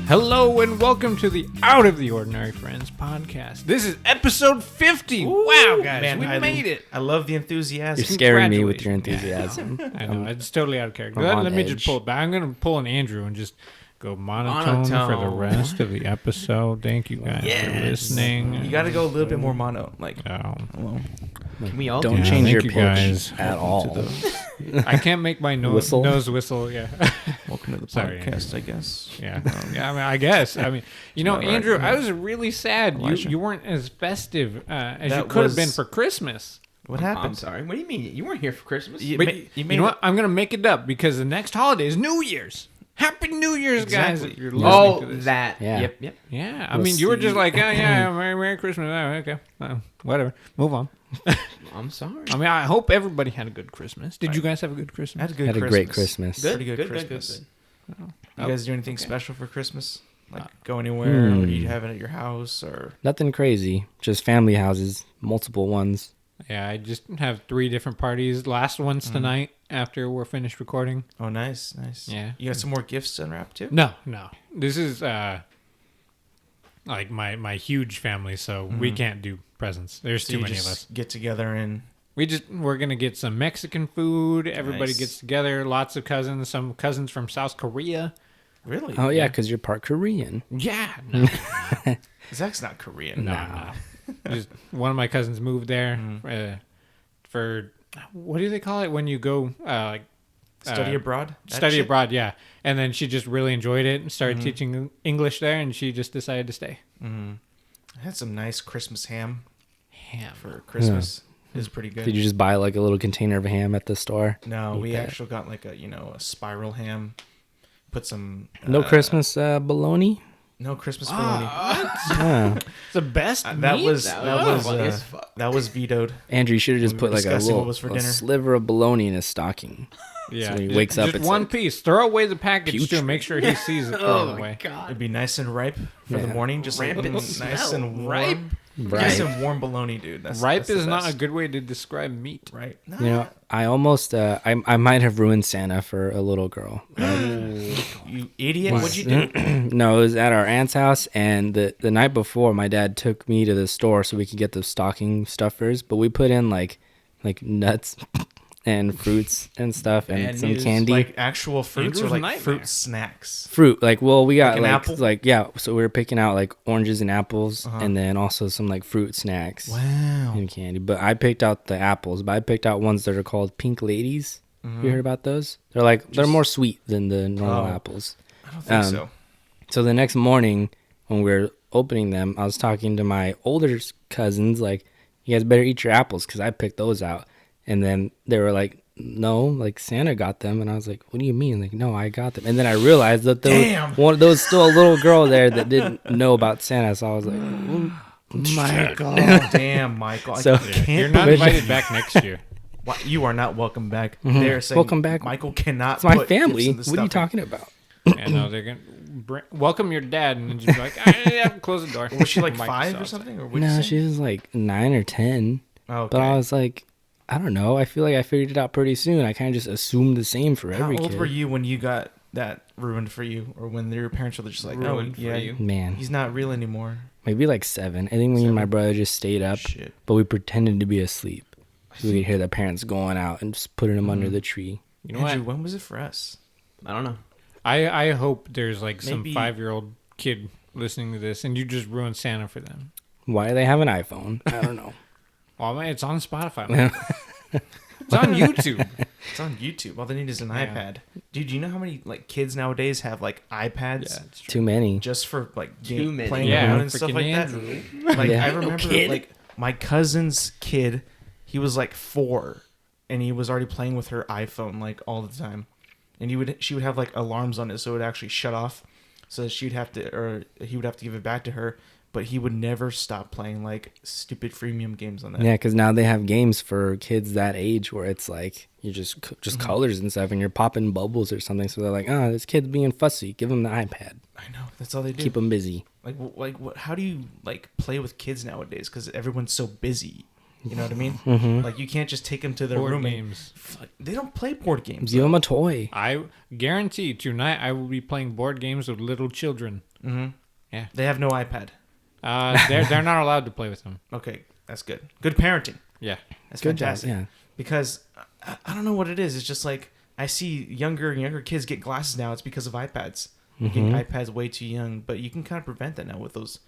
Hello and welcome to the Out of the Ordinary Friends podcast. This is episode 50. Ooh, wow, guys, man, we made it. I love the enthusiasm. You're scaring me with your enthusiasm. I know, it's totally out of character. I'm on Let me edge. just pull it back. I'm going to pull an Andrew and just go monotone for the rest of the episode. Thank you guys for listening. You got to go a little bit more mono. Like, Oh. Like, we all don't do. change Yeah, your thank pitch you guys. at all. I can't make my nose whistle. Yeah. welcome to the Sorry, podcast, I guess. Yeah. Yeah, I mean, I guess. I mean, you know, All right. Andrew, I was really sad. Elijah. You weren't as festive as you That could have was- been for Christmas. What I'm happened? sorry. What do you mean? You weren't here for Christmas. You, But ma- you made know it- what? I'm gonna make it up because the next holiday is New Year's. Happy New Year's, guys! Exactly. If you're listening Oh, to this. that. Yeah. Yep. Yeah, I We'll mean, you were just see. like, yeah, Merry Christmas. Oh, okay, whatever. Move on. I'm sorry. I mean, I hope everybody had a good Christmas. Did you guys have a good I Christmas? had a good Had a Christmas. great Christmas. Good. Pretty good Christmas. Good. You guys do anything special for Christmas? Like go anywhere? Or do you have it at your house? Or Nothing crazy. Just family houses, multiple ones. Yeah, I just have 3 different parties. Last one's tonight after we're finished recording. oh, nice. Yeah. You got some more gifts to unwrap too? No. This is like my huge family, so we can't do presents. There's So too you many of just us. get together and We're gonna get some Mexican food. Everybody Nice. gets together. Lots of cousins. Some cousins from South Korea. really? Oh, yeah, because you're part Korean. Yeah. No. Zach's not Korean. No. Just one of my cousins moved there for what do they call it when you go like Study abroad. That study shit? abroad? Yeah. And then she just really enjoyed it and started teaching English there, and she just decided to stay. I had some nice Christmas ham Ham. for Christmas. It was pretty good. Did you just buy like a little container of ham at the store? No, Eat we that. actually got like a spiral ham. Put some No Christmas bologna? No Christmas bologna. Yeah. It's the best That meat? was funny as fuck. that was vetoed. Andrew, you should have just We put were like a discussing little what was for a dinner. sliver of bologna in his stocking. Yeah. So when he just, wakes up, just it's one like piece. Throw away the package too. putrid. Make sure he sees it. Throw it away. God. It'd be nice and ripe for the Yeah. morning, just like Rampant nice smell. and warm. Ripe? Nice Ripe. and warm bologna, dude. Ripe that's the is not a best. good way to describe meat. Right. You know, I almost, I might have ruined Santa for a little girl. You idiot! What'd you do? No, it was at our aunt's house, and the night before, my dad took me to the store so we could get the stocking stuffers. But we put in like nuts and fruits and stuff, and Bad some news. candy. Like actual fruits or Andrew's like nightmare. fruit snacks? Fruit, like, well, we got Like an like apple? like yeah. So we were picking out like oranges and apples, Uh-huh. and then also some like fruit snacks Wow. and candy. But I picked out the apples, but I picked out ones that are called pink ladies. You heard about those? They're like they're Just- more sweet than the normal Oh. apples. I don't think Um, so. So the next morning when we were opening them, I was talking to my older cousins, like, you guys better eat your apples because I picked those out. And then they were like, no, like Santa got them. And I was like, what do you mean? Like, no, I got them. And then I realized that Damn. there was still a little girl there that didn't know about Santa. So I was like, "Ooh, Michael, damn, Michael. So- I can't You're not believe- invited back next year. Why- You are not welcome back. They're saying Welcome back. Michael cannot. it's my put family. gifts in the What are you stuffing. talking about? And they're gonna welcome your dad, and then just be like, yeah, close the door. Was she like Mike 5 or Sauce. something? Or what did No, you she say? was like 9 or 10. Oh, okay. But I was like, I don't know. I feel like I figured it out pretty soon. I kind of just assumed the same for How every old kid. were you when you got that ruined for you, or when your parents were just like, Ruined "Oh, for yeah, you. Man, he's not real anymore." maybe like 7. I think me and my brother just stayed up, Shit. but we pretended to be asleep. So we could hear the parents going out and just putting them under the tree. You know Andrew, what? when was it for us? I don't know. I hope there's like some Maybe- 5-year-old kid listening to this, and you just ruined Santa for them. Why do they have an iPhone? I don't know. Well, man, it's on Spotify. Man. It's on YouTube. It's on YouTube. All they need is an Yeah. iPad. Dude, you know how many like kids nowadays have like iPads Yeah, it's true. Too many. just for like Too many. playing Yeah, around and stuff freaking like that? Andrew. Like Yeah. I No remember kid. like my cousin's kid, he was like 4 and he was already playing with her iPhone like all the time. And she would have like alarms on it so it would actually shut off. So he would have to give it back to her, but he would never stop playing like stupid freemium games on that. Yeah, because now they have games for kids that age where it's like you just colors and stuff, and you're popping bubbles or something. So they're like, oh, this kid's being fussy. Give him the iPad. I know, that's all they do. Keep them busy. Like what? How do you like play with kids nowadays? Because everyone's so busy. You know what I mean? Mm-hmm. Like you can't just take them to their Board room. games. They don't play board games. Give them a toy. I guarantee tonight I will be playing board games with little children. Mm-hmm. Yeah. They have no iPad. They're not allowed to play with them. Okay, that's good. Good parenting. Yeah. That's Good job. fantastic. Yeah. Because I don't know what it is. It's just like I see younger and younger kids get glasses now. It's because of iPads. They're getting iPads way too young, but you can kind of prevent that now with those.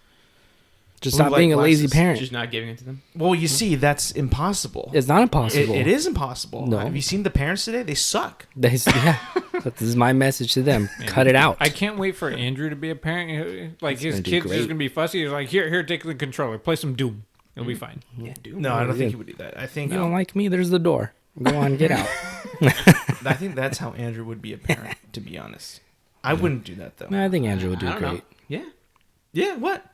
Just Blue stop light being a lazy glasses. parent. Just not giving it to them. Well, you see, that's impossible. It's not impossible. It is impossible. No. Have you seen the parents today? They suck. Yeah. This is my message to them. Cut it out. I can't wait for Andrew to be a parent. Like his gonna do kid's great. just gonna be fussy. He's like, here, take the controller, play some Doom. It'll be fine. Yeah, dude. No, I don't think good. he would do that. I think You don't like me? There's the door. Go on, get out. I think that's how Andrew would be a parent. To be honest, I wouldn't do that though. No, I think Andrew would do I don't great. know. Yeah. Yeah. What?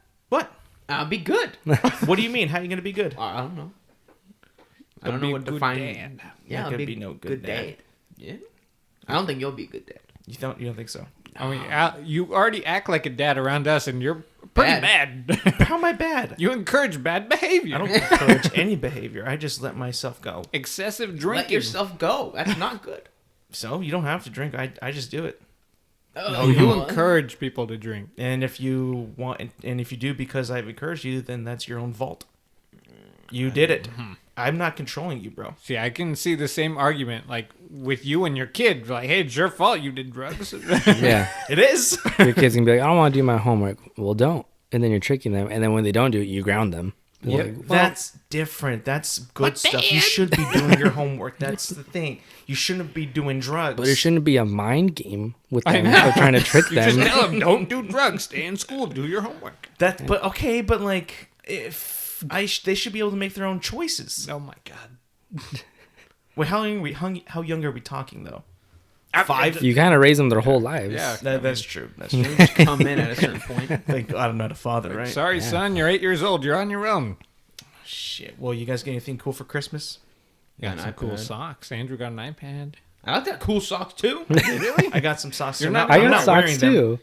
I'll be good. What do you mean? How are you gonna be good? I don't know. I But don't be know a what good define. dad. Yeah, Not I'll gonna be no good dad. Yeah. I don't think you'll be a good dad. You don't think so? I mean, you already act like a dad around us, and you're pretty bad. How am I bad? You encourage bad behavior. I don't encourage any behavior. I just let myself go. Excessive drinking. Let yourself go. That's not good. So you don't have to drink. I just do it. No, you encourage people to drink. And if you want, and if you do because I've encouraged you, then that's your own fault. You did it. I'm not controlling you, bro. See, I can see the same argument, like with you and your kid. Like, hey, it's your fault you did drugs. Yeah. It is. Your kid's going to be like, I don't want to do my homework. Well, don't. And then you're tricking them. And then when they don't do it, you ground them. Yeah, Like, that's different. That's good stuff. You should be doing your homework. That's the thing. You shouldn't be doing drugs. but it shouldn't be a mind game with I them know. or trying to trick You just them. tell them, don't do drugs. Stay in school. Do your homework. But okay, but like if they should be able to make their own choices. Oh my god. Wait, how young are we talking though? 5. You kind of raise them their whole lives. Yeah. That's true. That's true. Just come in at a certain point. Thank God I'm not a father, right? Sorry, son. You're 8 years old. You're on your own. Shit. Well, you guys get anything cool for Christmas? Got an some cool iPad. socks. Andrew got an iPad. I like that cool socks too. Really? I got some socks. You're I'm not- I I'm got not socks wearing them. too.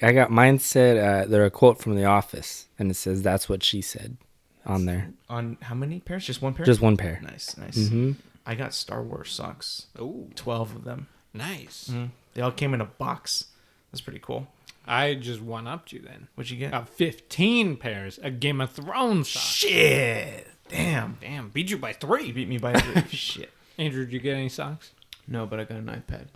I got mine said, they're a quote from The Office. And it says, that's what she said on there. On how many pairs? Just one pair? Just one pair. Nice. Mm-hmm. I got Star Wars socks. Oh, 12 of them. nice. They all came in a box. That's pretty cool. I just one-upped you then. What'd you get? Got 15 pairs of Game of Thrones socks. Shit. Damn. Damn, beat you by You 3. beat me by 3. Shit. Andrew, did you get any socks? No, but I got an iPad.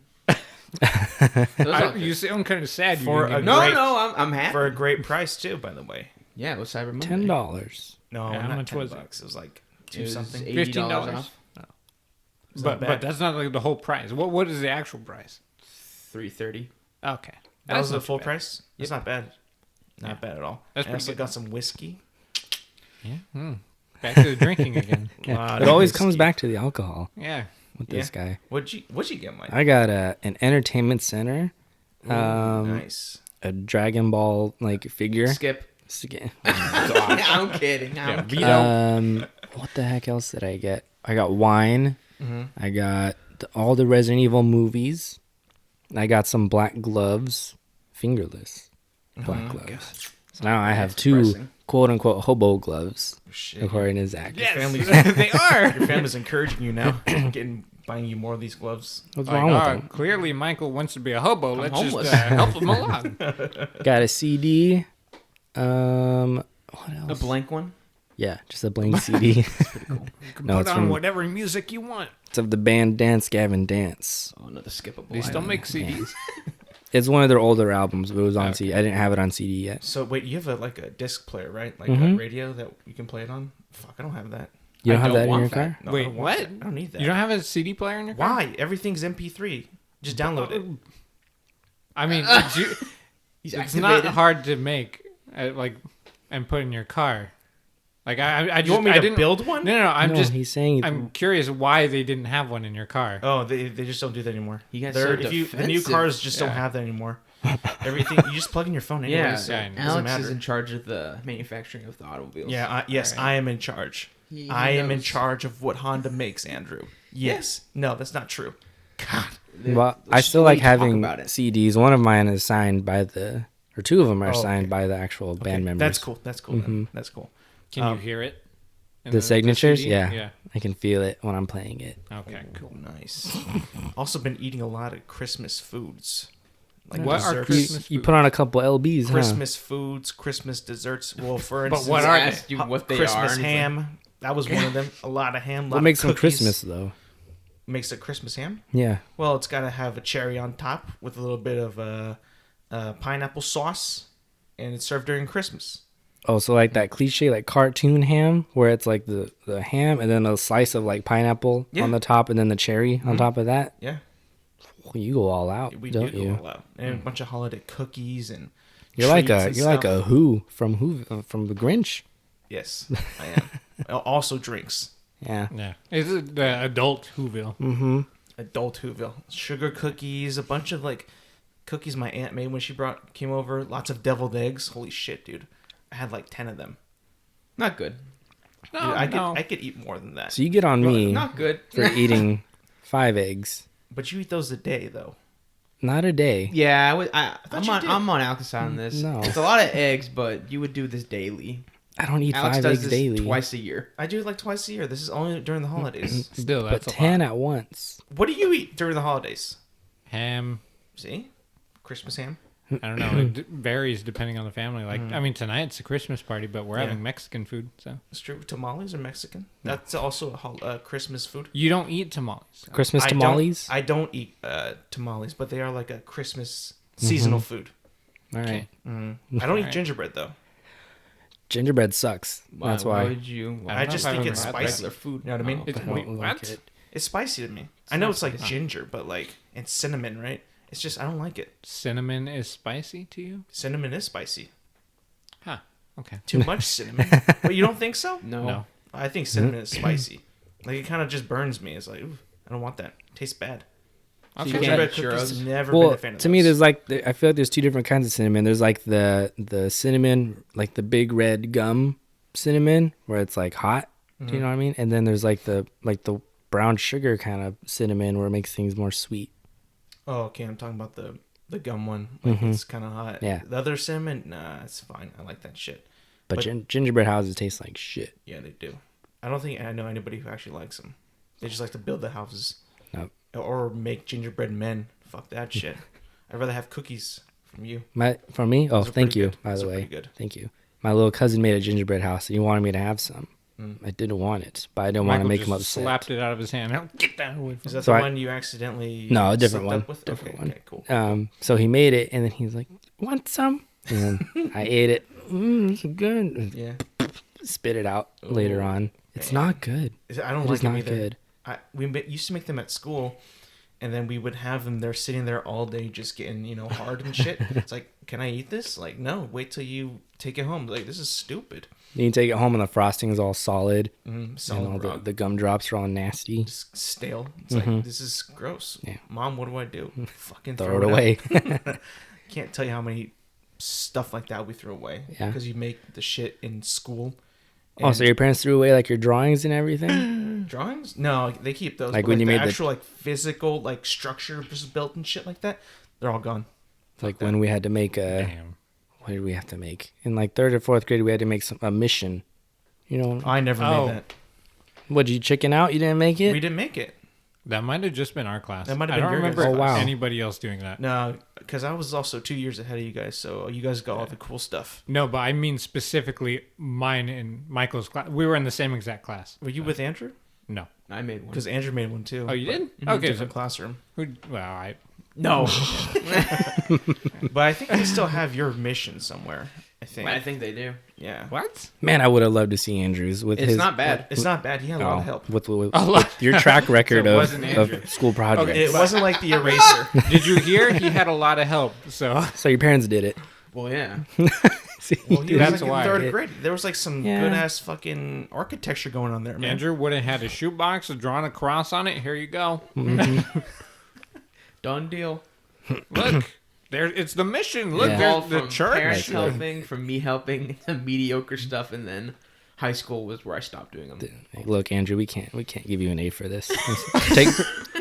Those are good. You sound kind of sad. You For didn't a get no, great- no, I'm happy. For a great price too, by the way. Yeah, it was Cyber Monday. $10. No, Yeah, how not much 10 was it? bucks. It was like It 2 was something. $80 $15 off. but bad. that's not like the whole price. What is the actual price? $330. Okay, That was the not full bad. price? That's not bad. Not bad at all. That's I pretty also good. got some whiskey. Yeah. Back to the drinking again. Lot It of always whiskey. comes back to the alcohol Yeah. with this guy. What'd you get, Mike? I got an entertainment center, Ooh, nice. a Dragon Ball like figure. Skip. Skip. I'm kidding. Yeah. I'm Vito. What the heck else did I get? I got wine. Mm-hmm. I got all the Resident Evil movies. I got some black gloves, fingerless black gloves. So now I have 2 depressing. quote unquote hobo gloves, Shit. according to Zach. Yes, family's- they are. Your family's encouraging you now. Buying you more of these gloves. What's Like, wrong with them? clearly, Michael wants to be a hobo. Let's homeless. just help him along. Got a CD. What a else? blank one. Yeah, just a blank CD. You can No, put it's on from- whatever music you want. It's of the band Dance Gavin Dance. Oh, another skippable. They still item. make CDs. It's one of their older albums, but it was on Okay. CD. I didn't have it on CD yet. So wait, you have a disc player, right? Like Mhm. a radio that you can play it on? Fuck, I don't have that. You don't I have don't that in want your that. car? No, Wait, I don't want what? that. I don't need that. You don't have a CD player in your car? Why? Everything's MP3. Just download it. I mean, He's it's activated. not hard to make, and put in your car. Like I just You want me I to didn't build one? No, I'm No, just he's saying I'm curious why they didn't have one in your car. Oh, they just don't do that anymore. You guys They're- so the new defensive. cars just don't Yeah. have that anymore. Everything you just plug in your phone anyway. Yeah, so yeah, I it know. doesn't Alex matter. is in charge of the manufacturing of the automobiles. Yeah, yes, All right. I am in charge. He I am in knows. charge of what Honda makes, Andrew. Yes. No, that's not true. God. well, I Let's still really like talk having about it. CDs. One of mine is signed by or 2 of them are Oh, signed okay. by the actual Okay, band members. that's cool. That's cool. Then. Mhm. That's cool. Can you hear it? The signatures, CD? yeah. Yeah. I can feel it when I'm playing it. Okay, cool. Nice. Also been eating a lot of Christmas foods. Like What are desserts. Christmas You foods? put on a couple LBs, Christmas foods, Christmas desserts. Well, for But instance, what are they? asked you what they Christmas are. and ham. That was one of them. A lot of ham. huh? Lot What makes of them cookies. Christmas though? Makes it Christmas ham? Yeah. Well, it's got to have a cherry on top with a little bit of pineapple sauce, and it's served during Christmas. Oh, so like that cliche like cartoon ham where it's like the ham and then a slice of like pineapple Yeah. on the top and then the cherry on top of that. Yeah, Well, you go all out, we don't do you? go all out. And a bunch of holiday cookies and You're like treats a and you're like stuff. a Who from the Grinch. Yes, I am. Also drinks. Yeah. Yeah. It's the adult Whoville. Mm-hmm. Adult Whoville. Sugar cookies, a bunch of like cookies my aunt made when she came over. Lots of deviled eggs. Holy shit, dude. I had like 10 of them. Not good. No, Dude, no. I could eat more than that. So you get on me Not good. for eating 5 eggs. But you eat those a day though. Not a day. Yeah, thought you did. I'm on Alex's side on this. No. It's a lot of eggs, but you would do this daily. I don't eat Alex 5 does eggs this daily. twice a year. I do it like twice a year. This is only during the holidays. Still, But that's a 10 lot. at once. What do you eat during the holidays? Ham. See? Christmas ham? I don't know. It varies depending on the family. Like, I mean, tonight it's a Christmas party, but we're Yeah. having Mexican food. So It's true. Tamales are Mexican. That's also a Christmas food. you don't eat tamales. Christmas I don't- tamales. I don't eat tamales, but they are like a Christmas seasonal food. All right. I don't eat Alright. gingerbread though. Gingerbread sucks. That's why. would you? I I don't know just if I've think ever it's had spicy. regular food? You know what I mean? It's, I don't wait, like what? it. It's spicy to me. I know not it's like spicy. ginger, but like and cinnamon, right? It's just I don't like it. Cinnamon is spicy to you? Cinnamon is spicy. Huh. Okay. Too much cinnamon. But you don't think so? No. No. I think cinnamon is spicy. Like it kind of just burns me. It's like, ooh, I don't want that. Tastes bad. Okay. you Gingerbread can't eat cookies. churros? Never been Well, a fan of to me, those. there's like I feel like there's 2 different kinds of cinnamon. There's like the cinnamon, like the big red gum cinnamon, where it's like hot. Do you know what I mean? And then there's like the brown sugar kind of cinnamon, where it makes things more sweet. Oh, okay. I'm talking about the gum one. Like it's kind of hot. Yeah. The other cinnamon, nah, it's fine. I like that shit. But, gingerbread houses taste like shit. Yeah, they do. I don't think I know anybody who actually likes them. They just like to build the houses. Nope. Or make gingerbread men. Fuck that shit. I'd rather have cookies from you. For me? Oh, Those are thank pretty you. good. By Those the are way, pretty good. thank you. My little cousin made a gingerbread house, and he wanted me to have some. I didn't want it, but I didn't want to Michael make just him upset. slapped it out of his hand. Get that away from Is that So the I- one you accidentally No, a different slipped one. up with? Different okay, one. Okay, cool. So he made it, and then he's like, "Want some?" And then I ate it. It's good. Yeah. Spit it out later on. It's man. not good. I don't It like is not them either. good. Used to make them at school, and then we would have them there sitting there all day just getting, hard and shit. It's like, can I eat this? Like, no, wait till you take it home. Like, this is stupid. You take it home, and the frosting is all solid, Solid and all rock. the gumdrops are all nasty. Just stale. It's like, this is gross. Yeah. Mom, what do I do? Fucking Throw it away. out. Can't tell you how many stuff like that we threw away. Yeah. Because you make the shit in school. Oh, so your parents threw away like your drawings and everything? Drawings? No, they keep those. Like but, when you the made the- actual physical structure just built and shit like that, they're all gone. Like when we had to make a. Damn. What did we have to make? In like 3rd or 4th grade, we had to make a mission. You know, I never Oh. made that. what, did you chicken out? You didn't make it? We didn't make it. That might have just been our class. That might have I been don't your remember guys' Oh, wow. anybody else doing that. No, because I was also 2 years ahead of you guys, so you guys got all the cool stuff. No, but I mean specifically mine and Michael's class. We were in the same exact class. Were you with Andrew? No. I made one. Because Andrew made one too. Oh, you did? But- Okay, different classroom. Who? Well, I. No. But I think they still have your mission somewhere. I think. I think they do. Yeah. What? Man, I would have loved to see Andrews with It's his. not bad. It's not bad. He had a lot of help. With A lot. with your track record So it of, wasn't Andrew. of school projects. It wasn't like the eraser. Did you hear? He had a lot of help. So So your parents did it. Well, yeah. See, Well, he was That's like why. in 3rd grade. There was like some Yeah. good ass fucking architecture going on there, man. Andrew would have had a shoebox, drawn a cross on it. Here you go. Done deal. Look, there. It's the mission. Look, Yeah. there's All the from church. parents Right. helping, from me helping, to mediocre stuff, and then high school was where I stopped doing them. Hey, look, Andrew, we can't give you an A for this.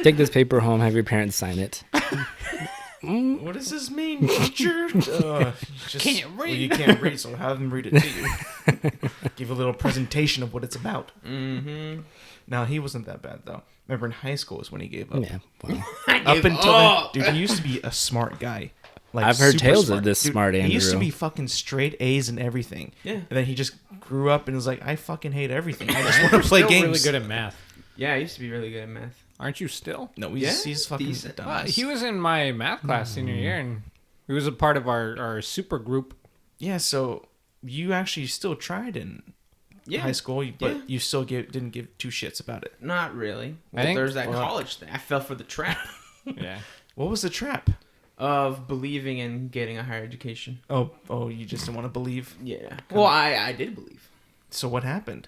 take this paper home. Have your parents sign it. What does this mean, teacher? Just, Can't Well, read. you can't read, so have them read it to you. Give a little presentation of what it's about. Mm-hmm. Now, he wasn't that bad, though. Remember, in high school is when he gave up. Yeah. Well, Up until then, dude, he used to be a smart guy. Like, I've heard super tales smart. of this Dude, smart Andrew. He used to be fucking straight A's and everything. Yeah. And then he just grew up and was like, I fucking hate everything. I just want to play Still games. really good at math. Yeah, I used to be really good at math. Aren't you still? No, Yeah, he's fucking decent. dumb. He was in my math class senior year, and he was a part of our super group. Yeah, so you actually still tried in high school, but you still didn't give two shits about it. Not really. I Well, think- there's that college thing. I fell for the trap Yeah. What was the trap? of believing in getting a higher education. Oh, you just didn't want to believe. Yeah. Well, I did believe. So what happened?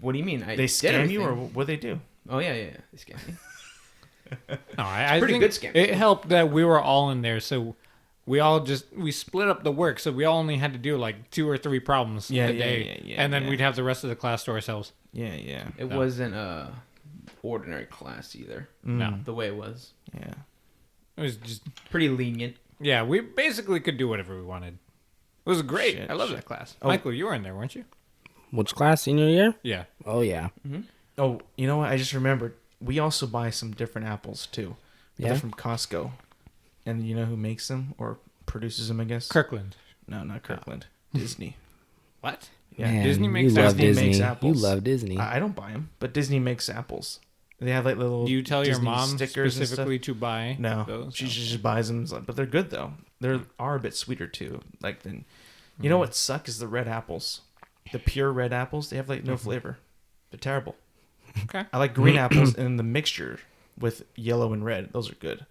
What do you mean? I They did scam you, or everything. what they do? Oh yeah. They scammed me. No, I pretty think good scam. it helped that we were all in there, so we split up the work, so we all only had to do like 2 or 3 problems a day, and then we'd have the rest of the class to ourselves. Yeah. It wasn't a ordinary class either. No, The way it was Yeah. it was just pretty lenient. yeah. We basically could do whatever we wanted. It was great. Shit, I love shit. that class. Oh. Michael, you were in there, weren't you? Which class? Senior year? Yeah. Oh yeah. Oh, you know what? I just remembered. We also buy some different apples too. But Yeah? They're from Costco. And you know who makes them or produces them? I guess. Kirkland. No, not Kirkland. Disney. What? Yeah. Man, Disney makes you love Disney Disney. makes You apples. love Disney. I don't buy them, but Disney makes apples. They have like little. Do you tell your Disney mom stickers and specifically to buy stuff. No, those? she just buys them. But they're good though. They are a bit sweeter too. Like then, you know what suck is the red apples. The pure red apples. They have like no flavor. They're terrible. Okay. I like green apples and the mixture with yellow and red. Those are good.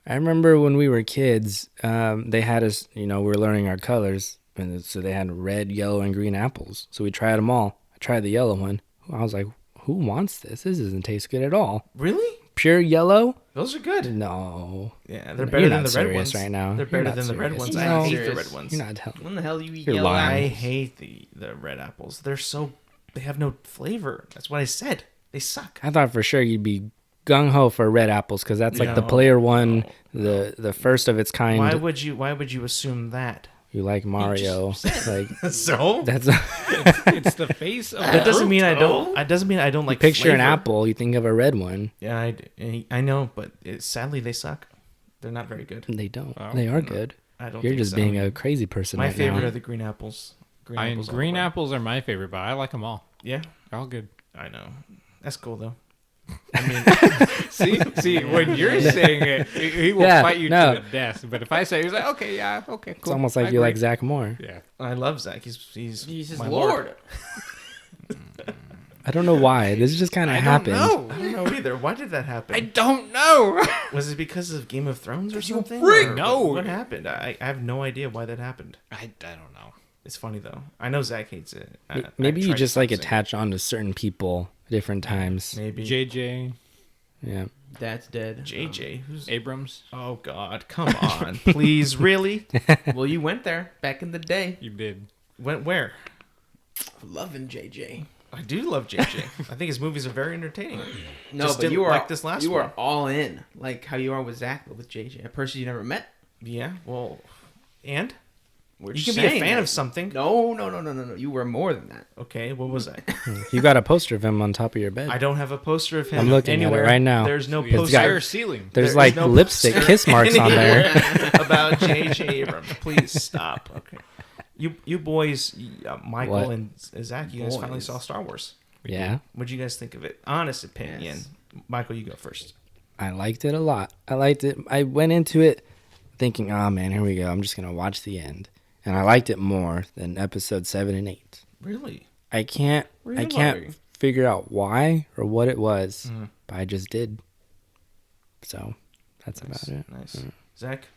I remember when we were kids, they had us, we were learning our colors. And so they had red, yellow, and green apples. So we tried them all. I tried the yellow one. I was like, who wants this? This doesn't taste good at all. Really? Pure yellow? Those are good. No. Yeah, they're You're better than not the red serious ones. right now. They're You're better not than the red serious. ones. No. I hate the Serious. red ones. You're not telling. When the hell you eat You're yellow lying. I apples? hate the red apples. They have no flavor. That's what I said. They suck. I thought for sure you'd be gung ho for red apples because that's like the player one, the first of its kind. Why would you assume that? You like Mario? Like So that's It's the face of that doesn't fruit. mean I don't. That doesn't mean I don't like. picture an flavor. apple, you think of a red one. Yeah, I know, but sadly they suck. They're not very good. They don't. Oh, They are no. good. I don't. You're think just so. being a crazy person My right favorite now. are the green apples. Green apples. all the Green way. apples are my favorite, but I like them all. Yeah, They're all good. I know. That's cool though. I mean, See, when you're saying it, he will Yeah, fight you no. to the death. But if I say, he's like, okay, yeah, okay, cool. It's almost I like you agree. like Zach more. Yeah. I love Zach. He's Jesus my Lord. I don't know why. This just kind of happened. I don't know either. Why did that happen? I don't know. Was it because of Game of Thrones or something? freak. Or No. What happened? I have no idea why that happened. I don't know. It's funny though. I know Zach hates it. Maybe I you tried just like saying it. attach on to certain people at different times. Maybe JJ Yeah. That's dead. JJ. Who's? Abrams, Oh God! Come on, please, really? Well, you went there back in the day. you did. Went where? Loving JJ. I do love JJ. I think his movies are very entertaining. No, Just but didn't you were like this last You one. were all in, like how you are with Zach, but with JJ, a person you never met. Yeah. Well, and We're you just can be a saying fan that. of something. No. You were more than that. Okay. What was I? You got a poster of him on top of your bed. I don't have a poster of him I'm looking at it anywhere. right now. There's no The poster. entire ceiling. There's There's like no lipstick poster kiss marks on there. anywhere about JJ Abrams. Please stop. Okay. You boys, Michael What? and Zach, you guys finally Boys. saw Star Wars. Yeah. What'd you guys think of it? Honest opinion. Yes. Michael, you go first. I liked it a lot. I liked it. I went into it thinking, oh man, here we go. I'm just going to watch the end. And I liked it more than episode 7 and 8. Really? I can't Really? figure out why or what it was, but I just did. So that's Nice. about it. Nice. Zach?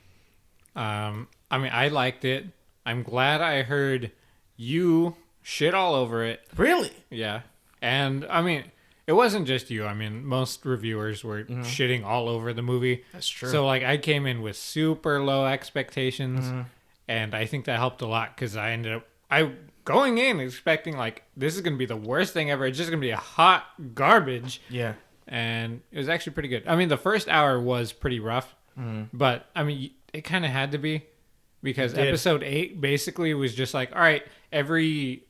I mean, I liked it. I'm glad I heard you shit all over it. Really? Yeah. And I mean, it wasn't just you. I mean, most reviewers were shitting all over the movie. That's true. So like I came in with super low expectations and I think that helped a lot cuz I going in expecting like this is going to be the worst thing ever. It's just going to be a hot garbage. Yeah. And it was actually pretty good. I mean, the first hour was pretty rough, but I mean, it kind of had to be because It did. episode 8 basically was just like, all right, every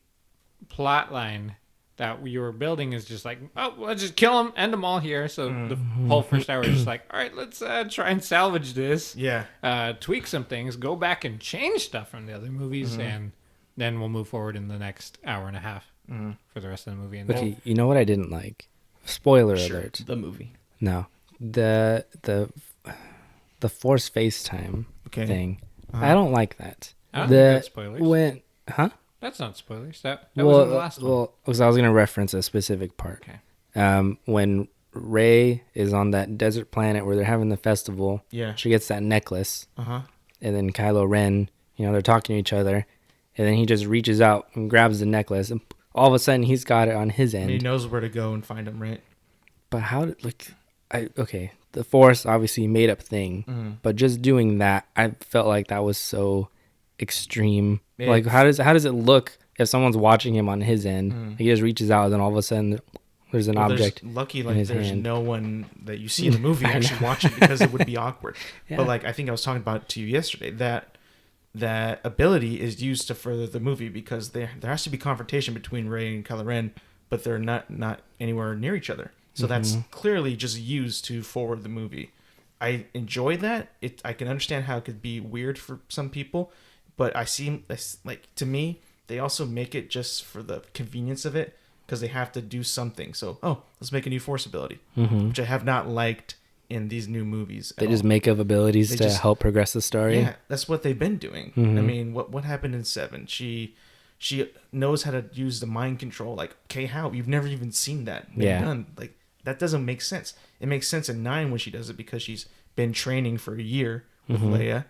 plot line that you were building is just like, oh, let's just kill them, end them all here. So the whole first hour is just like, all right, let's try and salvage this. Yeah. Tweak some things, go back and change stuff from the other movies, and then we'll move forward in the next hour and a half for the rest of the movie. And Okay, you know what I didn't like? Spoiler alert. The movie. No, the Force FaceTime thing. I don't like that. I don't think that's spoilers. That's not spoilers. That was in the last one. Well, because I was going to reference a specific part. Okay. When Rey is on that desert planet where they're having the festival, she gets that necklace, and then Kylo Ren, they're talking to each other, and then he just reaches out and grabs the necklace, and all of a sudden he's got it on his end. And he knows where to go and find him, right? But how did the Force obviously made up thing, but just doing that, I felt like that was so extreme. Like how does it look if someone's watching him on his end? He just reaches out, and then all of a sudden there's an object. There's hand. No one that you see in the movie actually watching, because it would be awkward. But like I think I was talking about to you yesterday, that ability is used to further the movie, because there has to be confrontation between Rey and Kylo Ren, but they're not anywhere near each other. So that's clearly just used to forward the movie. I enjoy that. I can understand how it could be weird for some people, but to me, they also make it just for the convenience of it, because they have to do something. So, let's make a new Force ability, which I have not liked in these new movies. They just make up abilities to help progress the story. Yeah, that's what they've been doing. I mean, what happened in 7? She knows how to use the mind control. Like, okay, how? You've never even seen that done. Like, that doesn't make sense. It makes sense in 9 when she does it, because she's been training for a year with Leia.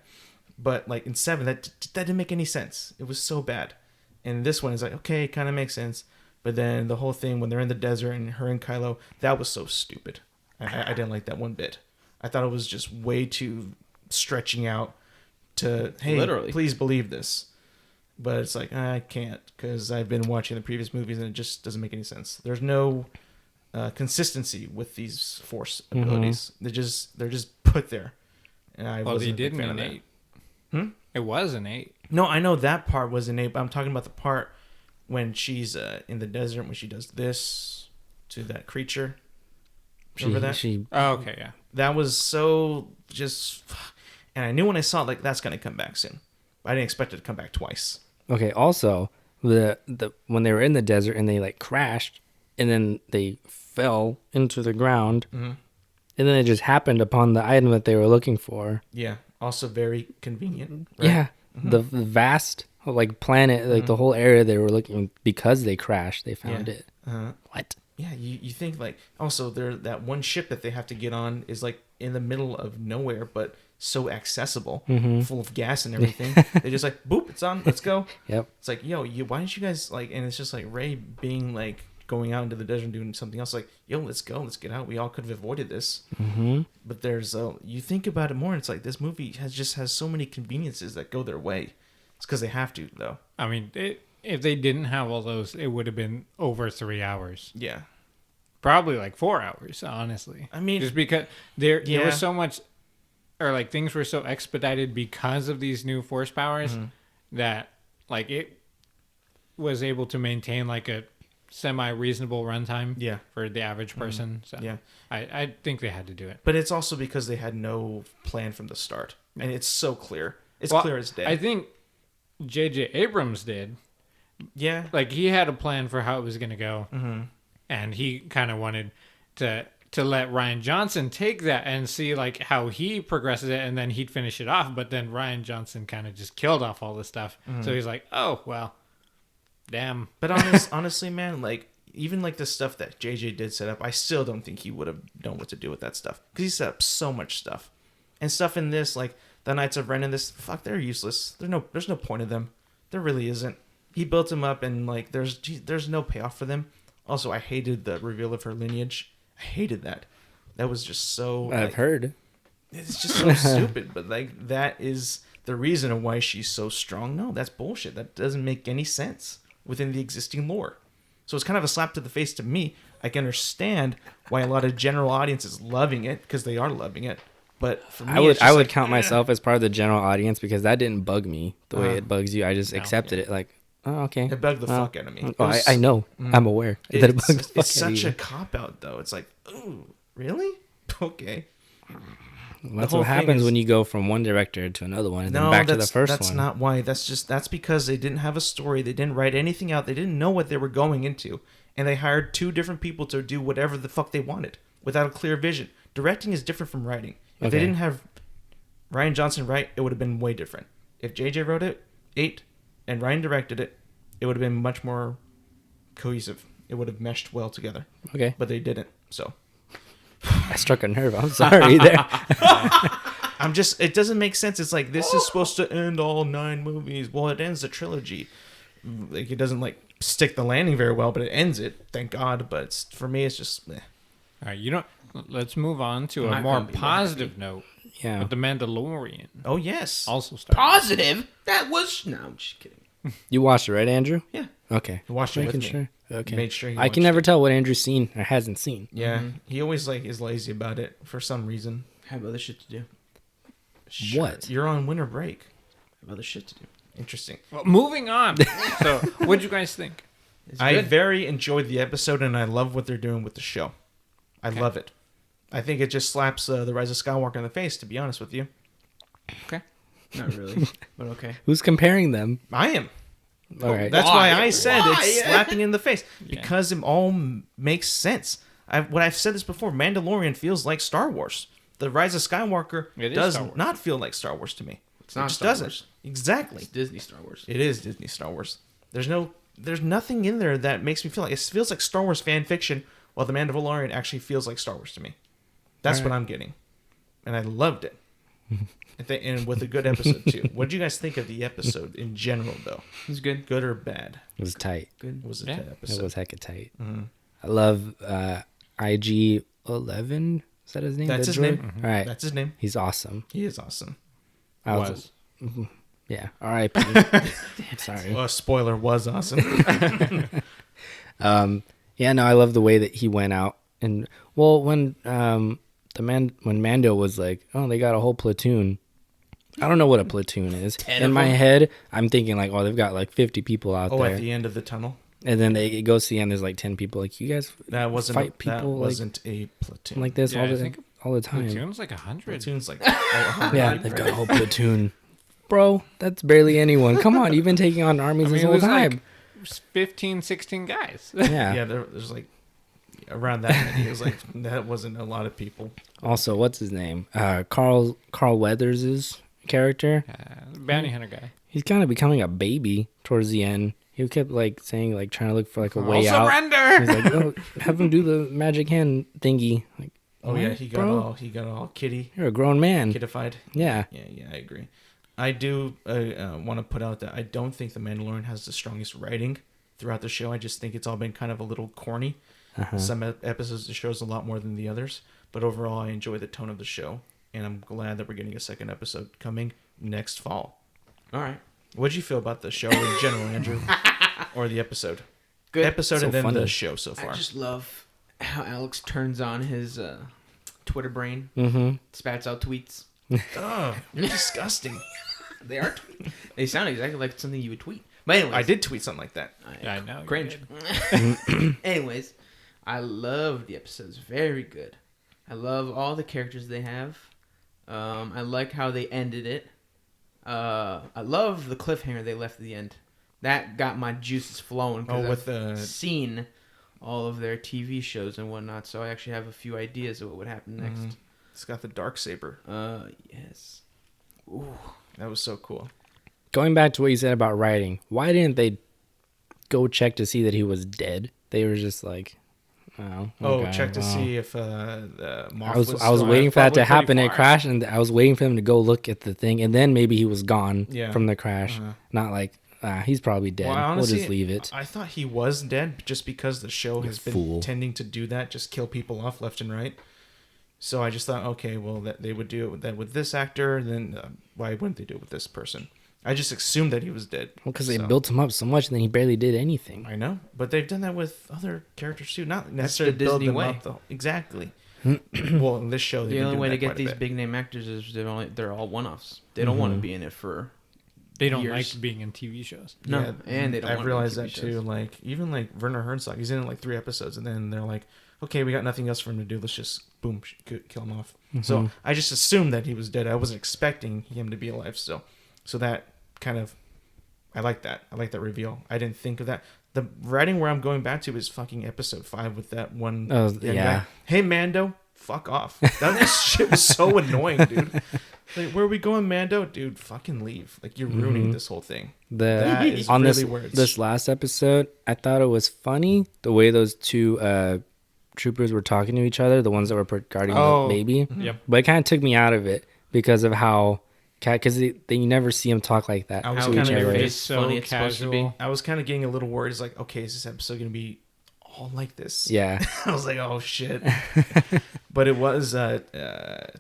But like in 7, that didn't make any sense. It was so bad. And this one is like, okay, it kind of makes sense. But then the whole thing when they're in the desert and her and Kylo, that was so stupid. I didn't like that one bit. I thought it was just way too stretching out to, hey, literally, please believe this. But it's like, I can't, because I've been watching the previous movies and it just doesn't make any sense. There's no consistency with these Force abilities. They're just put there. And they did an 8. It was an 8. No, I know that part was an 8, but I'm talking about the part when she's in the desert, when she does this to that creature. Remember that? Okay, yeah. That was so just... And I knew when I saw it, like, that's going to come back soon. But I didn't expect it to come back twice. Okay, also, the when they were in the desert and they, like, crashed, and then they fell into the ground, and then it just happened upon the item that they were looking for. Yeah, also very convenient. Right? Yeah, the vast, like, planet, like, the whole area they were looking, because they crashed, they found it. What? Yeah, you think, like, also that one ship that they have to get on is, like, in the middle of nowhere, but so accessible, full of gas and everything. They just like, boop, it's on, let's go. Yep. It's like, yo, why didn't you guys, like, and it's just like Rey being like, going out into the desert and doing something else, like, yo, let's go, let's get out. We all could have avoided this. But there's, you think about it more, and it's like, this movie has so many conveniences that go their way. It's because they have to, though. I mean, if they didn't have all those, it would have been over 3 hours. Yeah. Probably like 4 hours, honestly. I mean, just because there was so much, or like things were so expedited because of these new Force powers that like it was able to maintain like a semi-reasonable runtime for the average person. So I think they had to do it. But it's also because they had no plan from the start. And it's so clear. It's clear as day. I think J.J. Abrams did. Yeah. Like he had a plan for how it was going to go. And he kind of wanted to let Rian Johnson take that and see like how he progresses it, and then he'd finish it off. But then Rian Johnson kind of just killed off all this stuff. So he's like, oh, well, damn. But honestly, man, like even like the stuff that JJ did set up, I still don't think he would have known what to do with that stuff, because he set up so much stuff. And stuff in this, like the Knights of Ren and this, they're useless. There's no point of them. There really isn't. He built them up, and like there's no payoff for them. Also, I hated the reveal of her lineage. I hated that. That was just so... I've heard. It's just so stupid, but like that is the reason why she's so strong. No, that's bullshit. That doesn't make any sense within the existing lore. So it's kind of a slap to the face to me. I can understand why a lot of general audience is loving it, because they are loving it. But for me, I would count myself as part of the general audience, because that didn't bug me the way it bugs you. I just accepted it. Like, Oh, okay. It bugged the Well, fuck out of me. Oh, I know. I'm aware. That it bugged the fuck It's out of such you. a cop out though. It's like, ooh, really? Okay. That's whole what thing happens is- when you go from one director to another one and then No, back to the that's first that's one. not why. That's because they didn't have a story. They didn't write anything out. They didn't know what they were going into, and they hired 2 different people to do whatever the fuck they wanted without a clear vision. Directing is different from writing. If they Okay. didn't have Ryan Johnson write, it would have been way different. If JJ wrote it, and Ryan directed it, it would have been much more cohesive. It would have meshed well together. Okay. But they didn't. So I struck a nerve. I'm sorry there. it doesn't make sense. It's like, this is supposed to end all 9 movies. Well, it ends the trilogy. Like, it doesn't like stick the landing very well, but it ends it. Thank God. But for me, it's just. All right, let's move on to a Not more gonna be positive note. Yeah. With the Mandalorian Oh yes. also started. Positive. That was no. I'm just kidding. You watched it, right, Andrew? Yeah. Okay. He watched it with Making me. sure. Okay. Made sure he I can watched never it. tell what Andrew's seen or hasn't seen. Yeah, he always like is lazy about it for some reason. Have other shit to do. What? You're on winter break. Have other shit to do. Interesting. Well, moving on. So, what'd you guys think? It's I good. very enjoyed the episode, and I love what they're doing with the show. I love it. I think it just slaps the Rise of Skywalker in the face, to be honest with you. Okay. Not really, but okay. Who's comparing them? I am. All right. That's why Why? I said Why? it's slapping in the face. Yeah. Because it all makes sense. I've said this before, Mandalorian feels like Star Wars. The Rise of Skywalker It is does Star Wars. not feel like Star Wars to me. It's not It just Star doesn't. Wars. Exactly. It's Disney Star Wars. It is Disney Star Wars. There's nothing in there that makes me feel like it feels like Star Wars fan fiction, while the Mandalorian actually feels like Star Wars to me. That's what I'm getting, and I loved it. And with a good episode too. What did you guys think of the episode in general, though? It's good. Good or bad? It was tight. Good. It was a Yeah. tight It episode. was hecka tight. Mm-hmm. I love IG-11. Is that his name? That's The his droid? name. All right. That's his name. He's awesome. He is awesome. I Was. Yeah. R.I.P. Sorry. Well, spoiler, was awesome. Yeah, no, I love the way that he went out. And well, when when Mando was like, "Oh, they got a whole platoon." I don't know what a platoon is. 10 In of my them? head, I'm thinking like, "Oh, they've got like 50 people out Oh, there." at the end of the tunnel. And then it goes to the end. There's like 10 people. Like, you guys That wasn't. fight that people wasn't a platoon. like this Yeah, all I the think all the time. Platoon's like 100. Platoon's like. Yeah, they've got a whole platoon. Bro, that's barely anyone. Come on, you've been taking on armies I mean, this it whole was time. like 15, 16 guys. Yeah. Yeah, there's like around that many. It was like that wasn't a lot of people. Also, what's his name? Carl Weathers' character. Bounty hunter guy. He's kind of becoming a baby towards the end. He kept like saying like trying to look for like a way I'll out. surrender. He's like, oh, have him do the magic hand thingy. Like, Oh yeah, what, he got bro? all kitty, You're a grown man. kiddified. Yeah. Yeah, I agree. I do want to put out that I don't think The Mandalorian has the strongest writing throughout the show. I just think it's all been kind of a little corny. Some episodes of the show's a lot more than the others, but overall I enjoy the tone of the show, and I'm glad that we're getting a second episode coming next fall. All right. What did you feel about the show in general, Andrew, or the episode? Good. Episode So and then funny. the show so far. I just love how Alex turns on his Twitter brain, Mm-hmm. spats out tweets. Oh, you're disgusting. They are. They sound exactly like something you would tweet. But anyways, I did tweet something like that. Yeah, I know. you Cringe. did. Anyways, I love the episodes. Very good. I love all the characters they have. I like how they ended it. I love the cliffhanger they left at the end. That got my juices flowing. 'Cause Oh, with I've the seen all of their TV shows and whatnot, so I actually have a few ideas of what would happen next. it's got the dark saber. Yes. That was so cool. Going back to what you said about writing, why didn't they go check to see that he was dead? They were just like, oh, okay, Check to well. see if the Moff I was still waiting for that to probably happen. pretty It far. crashed, and I was waiting for them to go look at the thing, and then maybe he was gone Yeah. from the crash. Not like he's probably dead. Well, honestly, we'll just leave it. I thought he was dead just because the show has been fool. tending to do that, just kill people off left and right. So I just thought, okay, well, that they would do it with that with this actor, then why wouldn't they do it with this person? I just assumed that he was dead. Because they So- built him up so much, and then he barely did anything. I know, but they've done that with other characters too. Not necessarily the build Disney them way. up, though. Exactly. Well, in this show, The only way to get these big name actors is they're all one-offs. They don't want to be in it for They don't years. like being in TV shows. No, Yeah, and they don't. I've want realized to that make TV too. shows. Like even like Werner Herzog, he's in like 3 episodes, and then they're like, okay, we got nothing else for him to do. Let's just boom, kill him off. So I just assumed that he was dead. I wasn't expecting him to be alive still. So that kind of, I like that. I like that reveal. I didn't think of that. The writing where I'm going back to is fucking episode 5 with that one. Oh, young yeah. guy. Hey Mando, fuck off. That shit was so annoying, dude. Like, where are we going, Mando? Dude, fucking leave. Like, you're ruining this whole thing. That is On really this where it's... this last episode, I thought it was funny the way those 2 troopers were talking to each other, the ones that were guarding the baby. Yep. But it kind of took me out of it because of how, because you never see them talk like that. I was How kind each of other They're getting, is just so funny it's supposed to be. casual. I was kind of getting a little worried. It's like, okay, is this episode going to be all like this? Yeah. I was like, oh shit. But it was Taika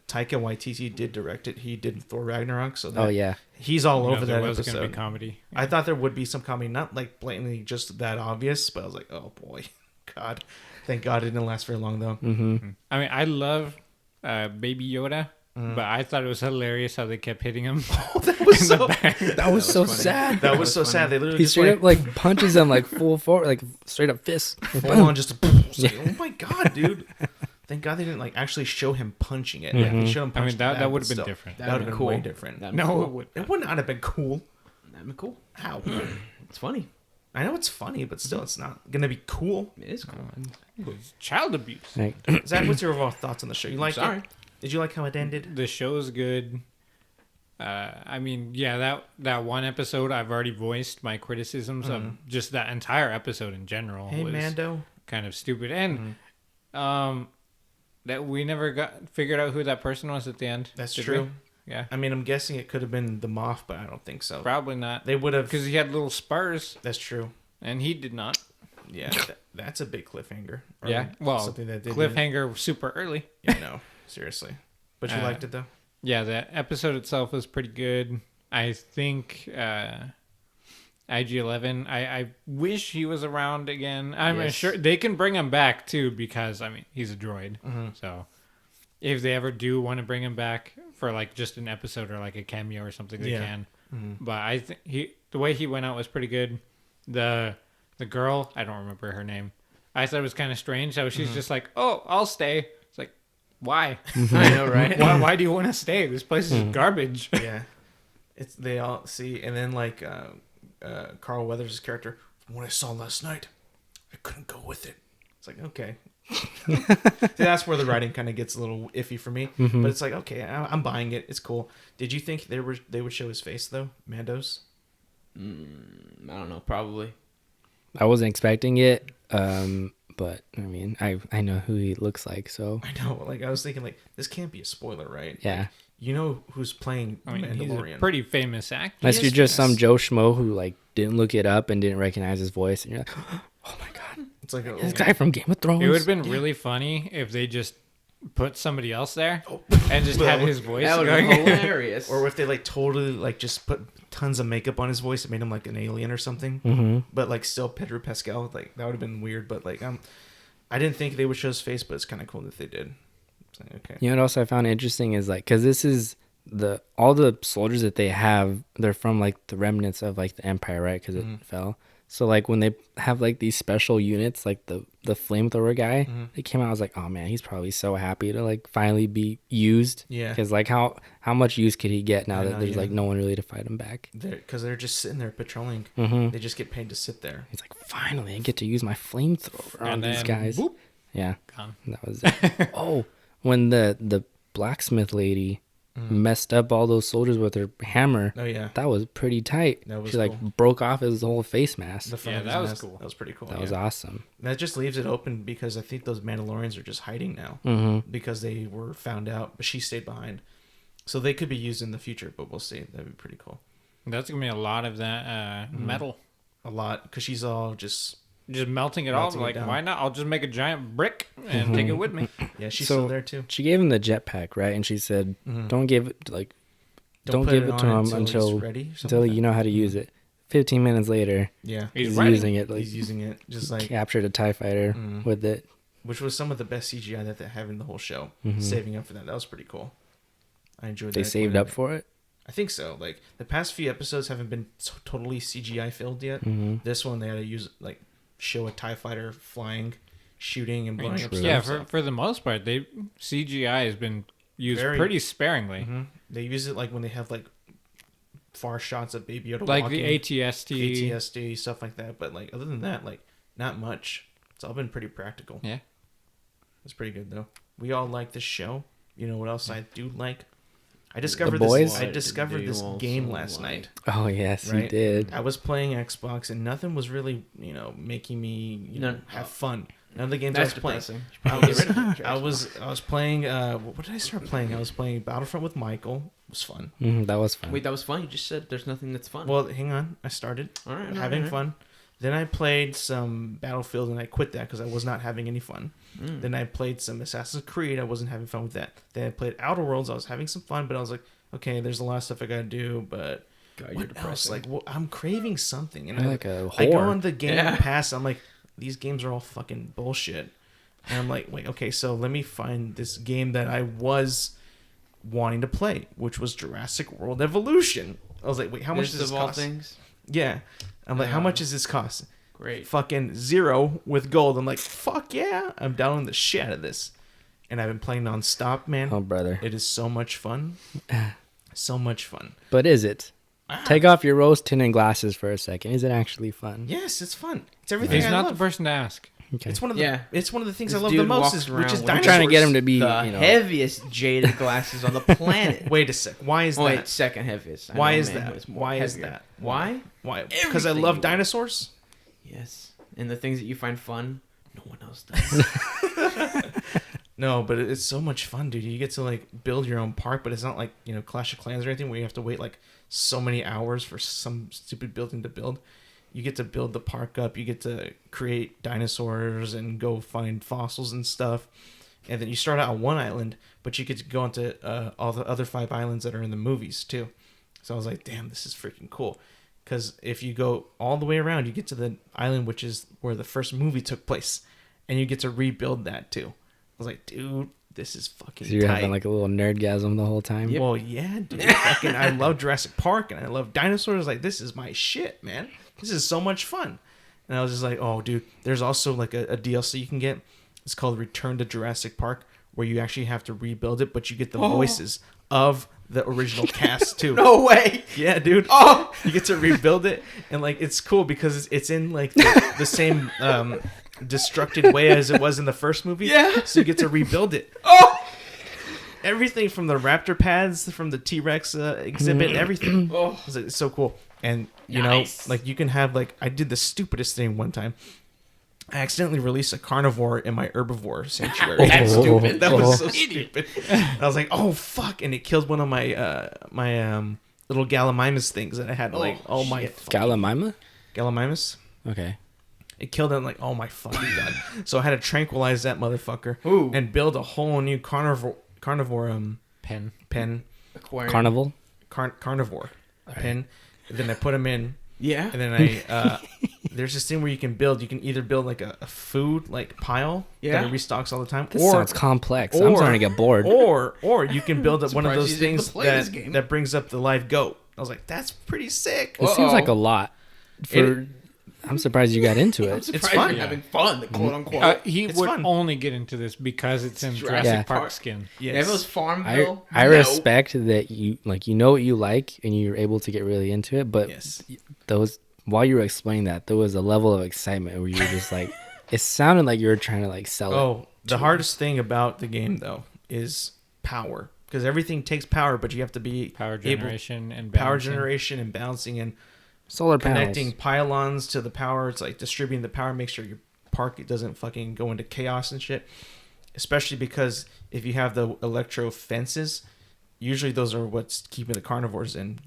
Waititi did direct it. He did Thor Ragnarok, so that, Oh yeah. he's all over there that was going to episode. be comedy. I thought there would be some comedy, not like blatantly just that obvious, but I was like, oh boy, God. Thank God it didn't last very long though. Mm-hmm. I mean, I love Baby Yoda, but I thought it was hilarious how they kept hitting him. That was in so the back. That was so funny. sad. that was so funny. sad. They literally He just straight up like punches them like full forward, like straight up fists. full on just it's like, oh my God, dude. Thank God they didn't like actually show him punching it. If they showed him I mean, punching that would have still- been different. That would have been cool. way different. That'd be No, cool. it would. It would not have been cool. That'd be cool. How? It's funny. I know it's funny, but still, it's not gonna be cool. It is cool. It was child abuse. Like, Zach, what's your overall thoughts on the show? You like Sorry. it? Did you like how it ended? The show's good. I mean, yeah, that one episode I've already voiced my criticisms of just that entire episode in general. Hey, was Mando. kind of stupid, and that we never got figured out who that person was at the end. That's Did true. we? Yeah, I mean, I'm guessing it could have been the Moff, but I don't think so. probably not. They would have. Because he had little spurs, That's true. and he did not. Yeah, that's a big cliffhanger. Or Yeah, well, something that did cliffhanger super early. Yeah, no, seriously. But you Uh, liked it though. Yeah, the episode itself was pretty good. I think IG-11. I wish he was around again. I'm Yes. sure they can bring him back too because I mean he's a droid. So if they ever do want to bring him back for like just an episode or like a cameo or something, they Yeah. can. But I think the way he went out was pretty good. The girl, I don't remember her name. I thought it was kind of strange. So she's just like, "Oh, I'll stay." It's like, why? I know, right? Why do you want to stay? This place is garbage. Yeah, it's they all see, and then like Carl Weathers' character. When I saw last night, I couldn't go with it. It's like okay. See, that's where the writing kind of gets a little iffy for me, but it's like okay, I'm buying it. It's cool. Did you think they would show his face though, Mando's? I don't know. Probably. I wasn't expecting it, but I mean, I know who he looks like, so I know. Like I was thinking, like this can't be a spoiler, right? yeah. Like, you know who's playing I mean, he's Mandalorian? a pretty famous actor. Unless Yes, you're just some yes. Joe Schmo who like didn't look it up and didn't recognize his voice, and you're like, oh my god, It's like this guy from Game of Thrones. It would have been really funny if they just put somebody else there and just had his voice That would going. be hilarious. or if they like totally like just put tons of makeup on his voice and made him like an alien or something, but like still Pedro Pascal, like that would have been weird. But like I didn't think they would show his face, but it's kind of cool that they did. It's like, okay, You know what else I found interesting is like, because this is all the soldiers that they have, they're from like the remnants of like the Empire, right? Because it fell. So like when they have like these special units, like the flamethrower guy, they came out. I was like, oh man, he's probably so happy to like finally be used. Yeah. Because like how much use could he get now I that know, there's yeah. like no one really to fight him back? because they're just sitting there patrolling. They just get paid to sit there. He's like, finally, I get to use my flamethrower on And these then, guys. boop, Yeah, gone. that was it. Oh, when the blacksmith lady messed up all those soldiers with her hammer. Oh yeah, That was pretty tight. That was she like cool. broke off his whole face mask. the front Yeah, of his that was mask, cool. That was pretty cool. That was yeah. awesome. That just leaves it open because I think those Mandalorians are just hiding now because they were found out, but she stayed behind, so they could be used in the future. But we'll see. That'd be pretty cool. That's gonna be a lot of that metal, A lot because she's all just melting it off. Melting it Like, down. why not? I'll just make a giant brick and take it with me. yeah, she's So- still there too. She gave him the jetpack, right? And she said, "Don't give it like, don't put give it to on him he's until ready. or something until like you know how to use it." 15 minutes later, that. Yeah, he's writing. using it. Like he's using it just like captured a TIE fighter with it. which was some of the best CGI that they have in the whole show. Saving up for that was pretty cool. I enjoyed. They that saved quite a up bit. for it. I think so. Like the past few episodes haven't been totally CGI filled yet. Mm-hmm. This one they had to use like show a TIE fighter flying, shooting, and blowing up True. stuff. Yeah, so- for the most part, CGI has been used Very- pretty sparingly. Mhm. They use it like when they have like far shots of Baby Yoda Like walking, the ATST. ATSD stuff like that. But like other than that, like not much. It's all been pretty practical. Yeah. It's pretty good though. We all like this show. You know what else I do like? I discovered Boys? I discovered Do this you game also last like- night. Oh yes, you Right? did. I was playing Xbox and nothing was really, making me have fun. None of the games That's I was playing. depressing. I Probably was, get rid of it. I was playing. What did I start playing? I was playing Battlefront with Michael. It was fun. That was fun. Wait, that was fun. You just said there's nothing that's fun. Well, hang on. I started all right, having fun. Then I played some Battlefield and I quit that because I was not having any fun. Then I played some Assassin's Creed. I wasn't having fun with that. Then I played Outer Worlds. I was having some fun, but I was like, okay, there's a lot of stuff I gotta do, but God, you're what else? depressing. Like, well, I'm craving something, and You're like a I go whore. on the Game Yeah. Pass. I'm like, these games are all fucking bullshit. And I'm like, wait, okay, so let me find this game that I was wanting to play, which was Jurassic World Evolution. I was like, wait, how much does this of all cost? things? Yeah. I'm like, how much does this cost? Great. Fucking 0 with gold. I'm like, fuck yeah. I'm downloading the shit out of this. And I've been playing nonstop, man. Oh brother. It is so much fun. So much fun. But is it? Take off your rose tinted glasses for a second. Is it actually fun? Yes, it's fun. It's everything He's I not love. the person to ask. Okay. It's one of the Yeah. it's one of the things This I love the dude most, walks which is around with- I'm dinosaurs. trying to get him to be, The you know. heaviest jaded glasses on the planet. Wait a sec. Why is Oh, that? wait, second heaviest. I Why know is man that? who is more Why is heavier. that? Why? Why? Because I Everything love you- dinosaurs. Yes. And the things that you find fun, no one else does. No, but it's so much fun, dude. You get to like build your own park, but it's not like Clash of Clans or anything where you have to wait like so many hours for some stupid building to build. You get to build the park up. You get to create dinosaurs and go find fossils and stuff. And then you start out on one island, but you get to go into all the other 5 islands that are in the movies too. So I was like, damn, this is freaking cool. Because if you go all the way around, you get to the island, which is where the first movie took place. And you get to rebuild that too. I was like, dude, this is fucking So you're tight. having like a little nerdgasm the whole time. Well, yeah, dude. Fucking, I love Jurassic Park and I love dinosaurs. Like, this is my shit, man. This is so much fun. And I was just like, oh, dude. There's also like a DLC you can get. It's called Return to Jurassic Park, where you actually have to rebuild it, but you get the voices of the original cast too. No way. Yeah, dude. Oh. You get to rebuild it, and like it's cool because it's in like the same destructed way as it was in the first movie. Yeah. So you get to rebuild it. Oh. Everything from the raptor pads, from the T-Rex exhibit, everything. Oh. It's so cool. And Nice. like you can have like I did the stupidest thing one time. I accidentally released a carnivore in my herbivore sanctuary. That's stupid. That was so stupid. And I was like, "Oh fuck!" And it killed one of my little Gallimimus things that I had. Like, oh my fucking Galamima? Gallimimus. Okay. It killed it. I'm like, oh my fucking god! So I had to tranquilize that motherfucker Ooh. and build a whole new carnivore Pen. pen Aquarium. Carnival? carnivore pen. And then I put him in. Yeah. And then I there's this thing where you can either build like a food like pile Yeah. that it restocks all the time, This sounds complex. I'm starting to get bored. or you can build up one of Surprised those you didn't things play this that game. that brings up the live goat. I was like, that's pretty sick. It seems like a Uh-oh. lot. I'm surprised you got into I'm it. surprised fun. you're having fun, the quote unquote. He It's would fun. only get into this because it's in Jurassic Jurassic Park. Park skin. Yes. If it was Farmville, I no. respect that you know what you like and you're able to get really into it, but Yes. those while you were explaining that, there was a level of excitement where you were just like, it sounded like you were trying to like sell it. Oh, the hardest thing about the game though is power, because everything takes power, but you have to be Power able- generation and power balancing. generation and balancing and Solar connecting panels. pylons to the power. It's like distributing the power, make sure your park it doesn't fucking go into chaos and shit. Especially because if you have the electro fences, usually those are what's keeping the carnivores in.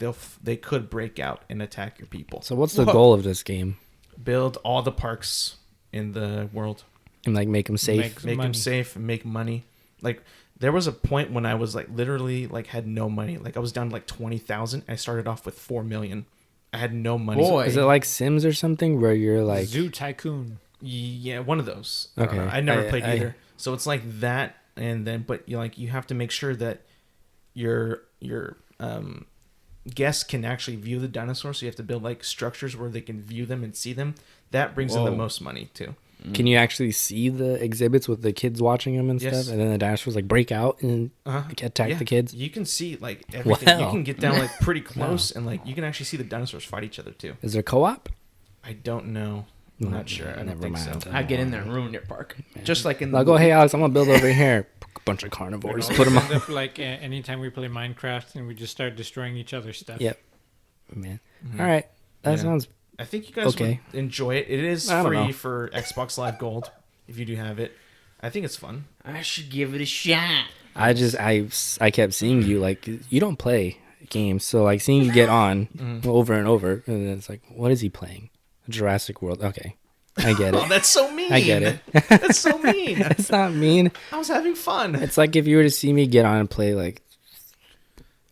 They could break out and attack your people. So what's the goal of this game? Build all the parks in the world. And like make them safe. Make Money. them safe and make money. Like there was a point when I was like literally like had no money. Like I was down to like 20,000. I started off with 4 million. I had no money. Boy. Is it like Sims or something where you're like Zoo Tycoon. Yeah, one of those. Okay. I never I- played I- either. So it's like that, and then but you have to make sure that your guests can actually view the dinosaurs, so you have to build like structures where they can view them and see them. That brings in the most money too. Can you actually see the exhibits with the kids watching them and Yes. stuff? And then the dinosaurs like break out and attack the kids? You can see like everything. Wow. You can get down like pretty close, and like you can actually see the dinosaurs fight each other too. Is there co-op? I don't know. I'm not sure. I don't Never think mind. so. I'd get in there and ruin your park. Just like in the I'll go, hey, Alex, I'm going to build over here. A bunch of carnivores. Put them End on. up like anytime we play Minecraft and we just start destroying each other's stuff. Yep. Man. All right. That Yeah. sounds... I think you guys Okay. would enjoy it. It is I don't free know. for Xbox Live Gold if you do have it. I think it's fun. I should give it a shot. I kept seeing you, like, you don't play games. So, like, seeing you get on over and over. And then it's like, what is he playing? Jurassic World. Okay. I get Oh, it. that's so mean. I get it. That's so mean. It's not mean. I was having fun. It's like if you were to see me get on and play, like,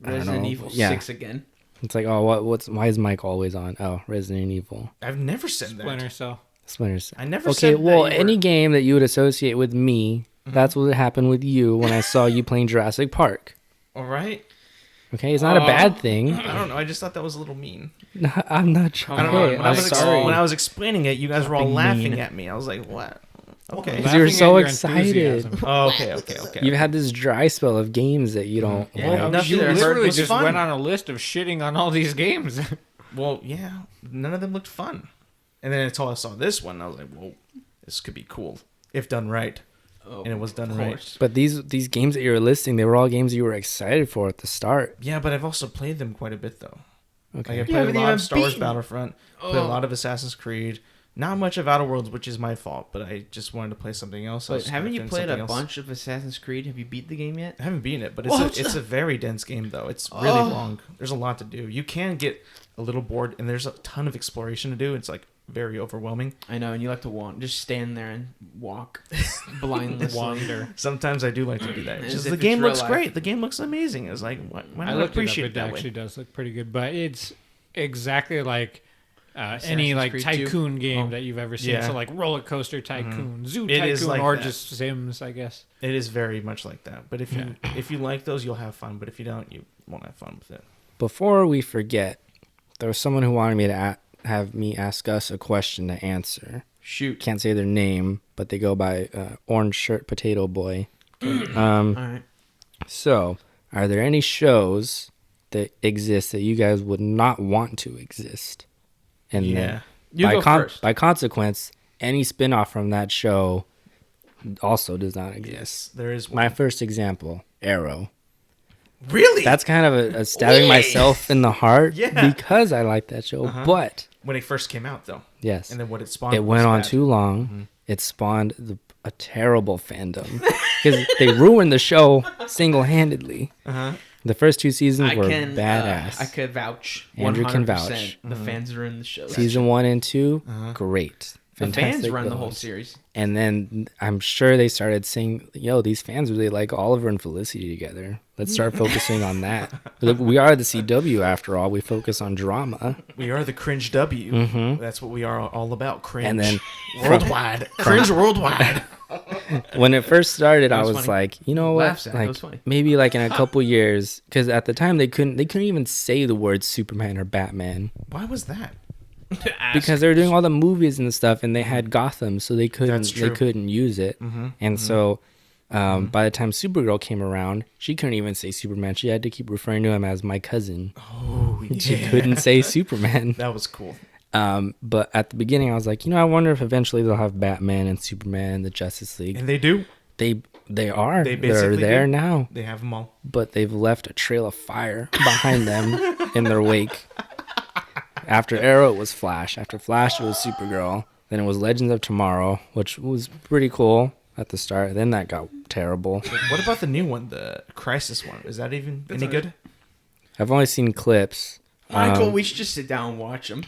I don't Resident know. Evil Yeah. 6 again. It's like, oh, why is Mike always on? Oh, Resident Evil. I've never said Splinter that. Cell. Splinter Cell. I never Okay, said that well, you any were- game that you would associate with me, that's what happened with you when I saw you playing Jurassic Park. All right. Okay, it's not a bad thing. I don't know. I just thought that was a little mean. I'm not trying. I don't know. Okay, When I, I'm was sorry. when I was explaining it, you guys were all Being laughing mean. at me. I was like, what? Okay. Because you were Laughing so at your excited. enthusiasm. Oh, okay. You've had this dry spell of games that you don't. Yeah, like. Well, You nothing there literally was just fun. went on a list of shitting on all these games. Well, yeah. None of them looked fun. And then until I saw this one, I was like, whoa, this could be cool if done right. Oh, And it was done of right. course. But these games that you were listing, they were all games you were excited for at the start. Yeah, but I've also played them quite a bit though. Okay. Like I You played a haven't lot even of Star Wars beaten- Battlefront, played a lot of Assassin's Creed. Not much of Outer Worlds, which is my fault, but I just wanted to play something else. I But was haven't you doing played something a else. bunch of Assassin's Creed? Have you beat the game yet? I haven't beaten it, but What? it's a very dense game though. It's really long. There's a lot to do. You can get a little bored, and there's a ton of exploration to do. It's like very overwhelming. I know, and you like to just stand there and walk blindly. Wander. Sometimes I do like to do that. As It's just if the it's game real looks life. great. The game looks amazing. It's like why I not looked appreciate it it up. that It way? actually does look pretty good, but it's exactly like any Assassin's like Creed 2? tycoon game Oh. that you've ever seen. Yeah. So like Roller Coaster Tycoon, Zoo It Tycoon, is like or that. just Sims, I guess. It is very much like that. But if you like those, you'll have fun. But if you don't, you won't have fun with it. Before we forget, there was someone who wanted me to have me ask us a question to answer. Shoot. Can't say their name, but they go by Orange Shirt Potato Boy. All right. So, are there any shows that exist that you guys would not want to exist? And Yeah. You go first. by consequence, any spin-off from that show also does not exist. Yes, there is one. My first example, Arrow. Really? That's kind of a stabbing myself in the heart Yeah. because I like that show. But when it first came out, though. yes, And then what it spawned. it went was on bad. too long. It spawned a terrible fandom because they ruined the show single-handedly. The first two seasons were badass. I could vouch. Andrew can 100%. vouch. The fans are in the show. Season 1 and 2, great. The fans Fantastic run the whole villains. series. And then I'm sure they started saying, yo, these fans really like Oliver and Felicity together. Let's start focusing on that. We are the CW after all. We focus on drama. We are the Cringe W. That's what we are all about. Cringe. And then worldwide. Cringe worldwide. when it first started, I was was funny. like, you know what? Laughs at it. It Like was funny. maybe like in a couple years, because at the time they couldn't even say the words Superman or Batman Why was that? because they were doing all the movies and stuff, and they had Gotham, so they That's true. couldn't use it. And so by the time Supergirl came around, she couldn't even say Superman. She had to keep referring to him as my cousin. Oh, She couldn't say Superman. That was cool. But at the beginning, I was like, I wonder if eventually they'll have Batman and Superman and the Justice League. And they do. They are. They They're basically there do. now. They have them all. But they've left a trail of fire behind them in their wake. After Arrow, it was Flash. After Flash, it was Supergirl. Then it was Legends of Tomorrow, which was pretty cool at the start. Then that got terrible. What about the new one, the Crisis one? Is that even any good? I've only seen clips. Michael, we should just sit down and watch them.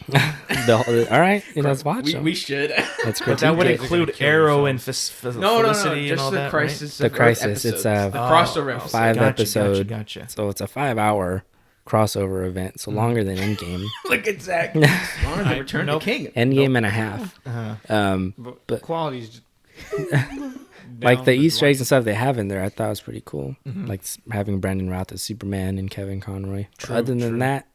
All right, let's watch them. We should. Let's But that would critique it. include Arrow and No, Felicity and all just the that, Crisis. The of Earth Crisis, it's episodes. a the crossover episode. 5 Gotcha, episode. Gotcha. So it's a 5-hour crossover event, so longer than Endgame. Look at Zach. Longer than Return Nope. to King. Endgame and a half. But But- quality's Like the down Easter the eggs and stuff they have in there, I thought was pretty cool. Like having Brandon Routh as Superman and Kevin Conroy. True, Other than true. that,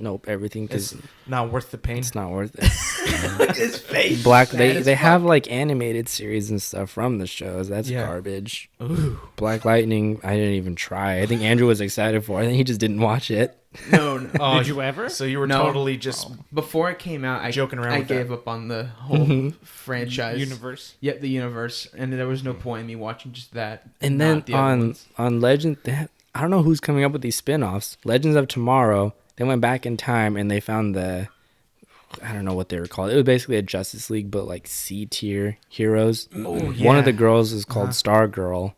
Nope, everything It's because not worth the pain. it's not worth it. Look at his face. Black, Sad they as they fuck. have like animated series and stuff from the shows. That's Yeah. garbage. Ooh. Black Lightning, I didn't even try. I think Andrew was excited for it. I think he just didn't watch it. No. Oh, Did you ever? So you were No. totally just Before it came out, I Joking around I with gave that. up on the whole franchise. Universe. Yep, the universe, and there was no point in me watching just that. And not then the other ones. on Legend, I don't know who's coming up with these spin-offs. Legends of Tomorrow, they went back in time and they found I don't know what they were called. It was basically a Justice League, but like C-tier heroes. Oh, One yeah. of the girls is called Uh-huh. Star Girl,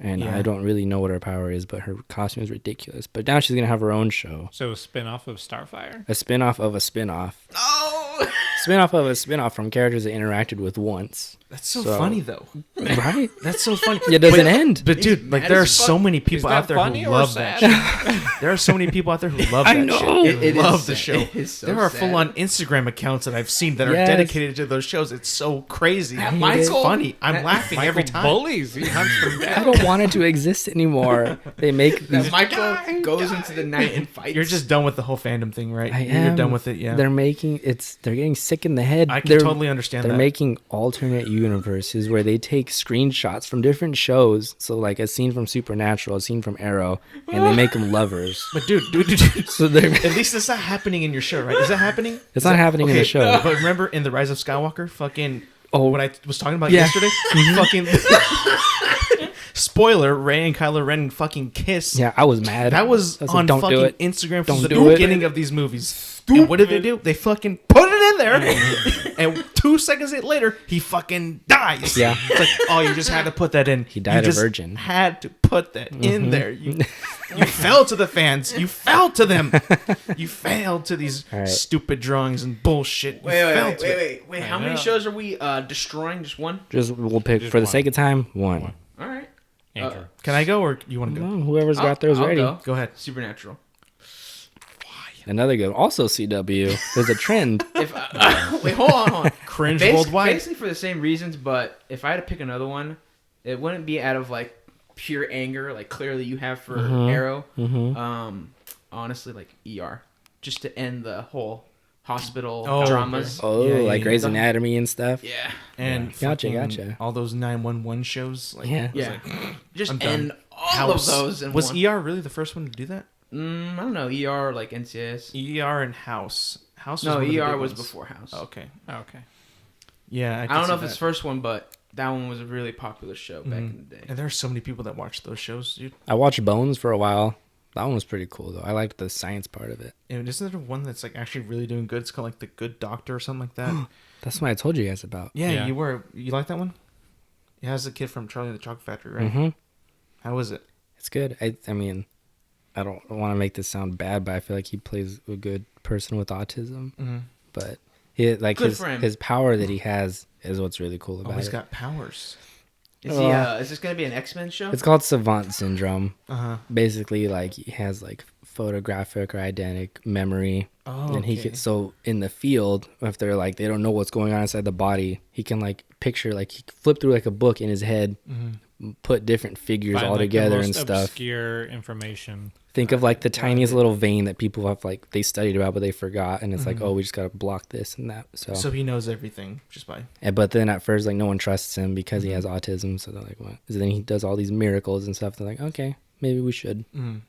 and Yeah. I don't really know what her power is, but her costume is ridiculous. But now she's going to have her own show. So a spin-off of Starfire? A spin-off of a spin-off. Oh, Spin-off of a spin-off from characters they interacted with once. That's so So- funny though. Right? That's so funny. It doesn't But- end. But He's dude, like mad there are as fuck. so many Is people that out there funny who or love sad? that shit. There are so many people out there who love I that know. shit. It love is the sad. show. It is so there are sad. full-on Instagram accounts that I've seen that are Yes. dedicated to those shows. It's so crazy. That It's Michael- funny. I'm that- laughing Michael every time. bullies. He hunts them I down. don't want it to exist anymore. They make that these. Michael goes into the night and fights. You're just done with the whole fandom thing, right? I You're am. done with it, yeah. They're making they're getting sick in the head. I can They're- totally understand They're that. making alternate universes where they take screenshots from different shows. So like a scene from Supernatural, a scene from Arrow, and they make them lovers. But dude. So they're At least it's not happening in your show, right? Is that happening? It's not happening in the show. But remember in the Rise of Skywalker, fucking what I was talking about Yeah. yesterday? Fucking spoiler, Rey and Kylo Ren fucking kiss. yeah, I was mad. That was I like, on don't do fucking it. Instagram from Don't the do it. beginning of these movies. And what did they do? They fucking put it in there, and 2 seconds later, he fucking dies. Yeah. It's like, oh, you just had to put that in. He died you a just virgin. Had to put that in there. You fell to the fans. You fell to them. You failed to these All right. stupid drawings and bullshit. You fell to it. Wait. I How many know. shows are we destroying? Just one? Just we'll pick Just for the one. sake of time one. All right. Andrew. Can I go or you want to go? Whoever's got theirs I'll ready. go. Go ahead. Supernatural. Another good. Also CW. There's a trend. If wait, hold on. Cringe Basi- worldwide. Basically for the same reasons, but if I had to pick another one, it wouldn't be out of like pure anger, like clearly you have for Arrow. Honestly, like ER, just to end the whole hospital Oh, dramas. Oh, Yeah, like yeah, Grey's yeah. Anatomy and stuff. Yeah, And Gotcha, fucking gotcha. all those 911 shows. Like, Yeah. it was yeah. like, Just I'm done. end all House. of those in Was one. ER really the first one to do that? I don't know. ER like NCIS. ER and House. House. No, one of the ER big was ones. before House. Okay. Okay. Yeah, I don't know if it's first one, but that one was a really popular show back in the day. And there are so many people that watch those shows, dude. I watched Bones for a while. That one was pretty cool though. I liked the science part of it. And isn't there one that's like actually really doing good? It's called like The Good Doctor or something like that. That's what I told you guys about. Yeah, Yeah. you like that one? It has the kid from Charlie and the Chocolate Factory, right? Mm-hmm. How is it? It's good. I mean, I don't want to make this sound bad, but I feel like he plays a good person with autism. Mm-hmm. But he, like Good for him. his power that he has is what's really cool Oh, about he's it. got powers. Is this gonna be an X-Men show? It's called savant syndrome. Uh-huh. Basically, like he has like photographic or eidetic memory, Oh, and he okay. can. So in the field, if they're like they don't know what's going on inside the body, he can like picture like he can flip through like a book in his head, put different figures Find, all like, the together most and stuff. Obscure information. Think of like the tiniest little vein that people have like they studied about but they forgot, and it's like, oh, we just gotta block this and that. So he knows everything just by. But then at first, like no one trusts him because he has autism. So they're like, what? So then he does all these miracles and stuff. They're like, okay, maybe we should.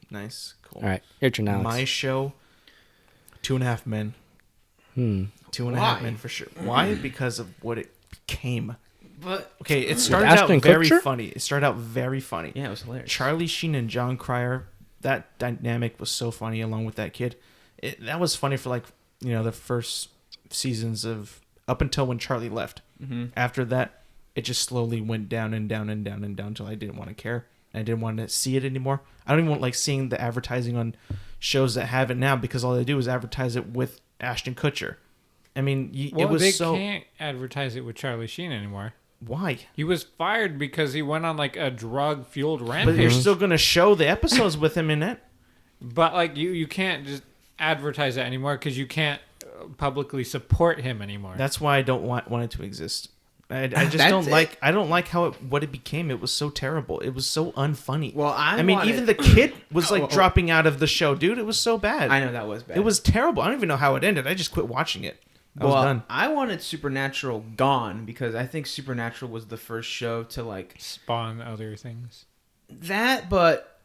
Nice, cool. All right, your turn, Alex. My show, 2.5 Men. 2.5 Why? Men for sure. Why? Because of what it became. But Okay, it started Ashton out very Kutcher? funny. It started out very funny. yeah, it was hilarious. Charlie Sheen and John Cryer, that dynamic was so funny along with that kid. That was funny for like, the first seasons of up until when Charlie left. After that, it just slowly went down and down and down and down until I didn't want to care. I didn't want to see it anymore. I don't even want like seeing the advertising on shows that have it now because all they do is advertise it with Ashton Kutcher. I mean, Well, it was they so. can't advertise it with Charlie Sheen anymore. Why? He was fired because he went on like a drug-fueled But rampage. you're still going to show the episodes with him in it. But like you can't just advertise that anymore because you can't publicly support him anymore. That's why I don't want it to exist. I just don't like. I don't like what it became. It was so terrible. It was so unfunny. Well, even the kid was like dropping out of the show, dude. It was so bad. I know that was bad. It was terrible. I don't even know how it ended. I just quit watching it. I was done. I wanted Supernatural gone because I think Supernatural was the first show to like spawn other things. That, but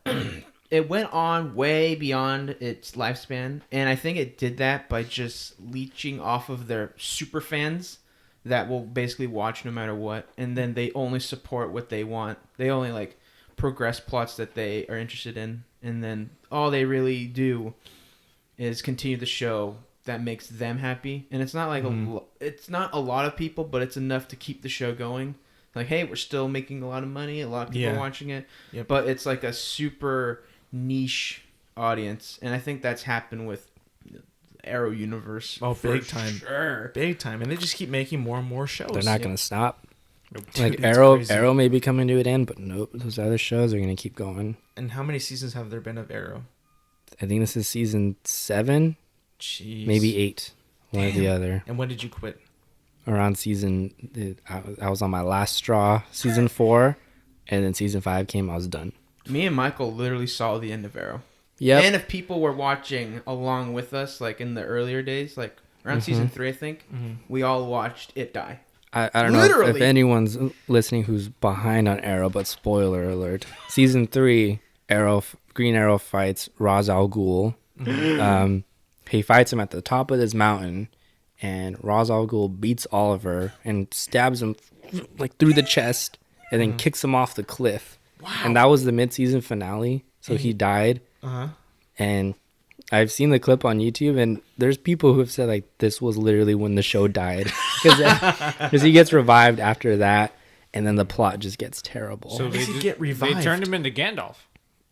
it went on way beyond its lifespan, and I think it did that by just leeching off of their super fans that will basically watch no matter what, and then they only support what they want. They only like progress plots that they are interested in, and then all they really do is continue the show that makes them happy. And it's not like it's not a lot of people, but it's enough to keep the show going. Like, hey, we're still making a lot of money, a lot of people watching it, but it's like a super niche audience, and I think that's happened with Arrow universe. Oh, big time, sure. Big time, and they just keep making more and more shows. They're not gonna stop. Nope. Like Dude, Arrow may be coming to an end, but nope, those other shows are gonna keep going. And how many seasons have there been of Arrow? I think this is season 7, Jeez. maybe 8, one or the other. And when did you quit? Around I was on my last straw, season 4, and then season 5 came. I was done. Me and Michael literally saw the end of Arrow. Yeah. And if people were watching along with us, like in the earlier days, like around season 3, I think, we all watched it die. I don't know if anyone's listening who's behind on Arrow, but spoiler alert. Season 3, Green Arrow fights Ra's al Ghul. He fights him at the top of this mountain, and Ra's al Ghul beats Oliver and stabs him like through the chest, and then kicks him off the cliff. Wow. And that was the mid-season finale, so he died. And I've seen the clip on YouTube, and there's people who have said like this was literally when the show died, because he gets revived after that, and then the plot just gets terrible. So did he get revived? They turned him into Gandalf.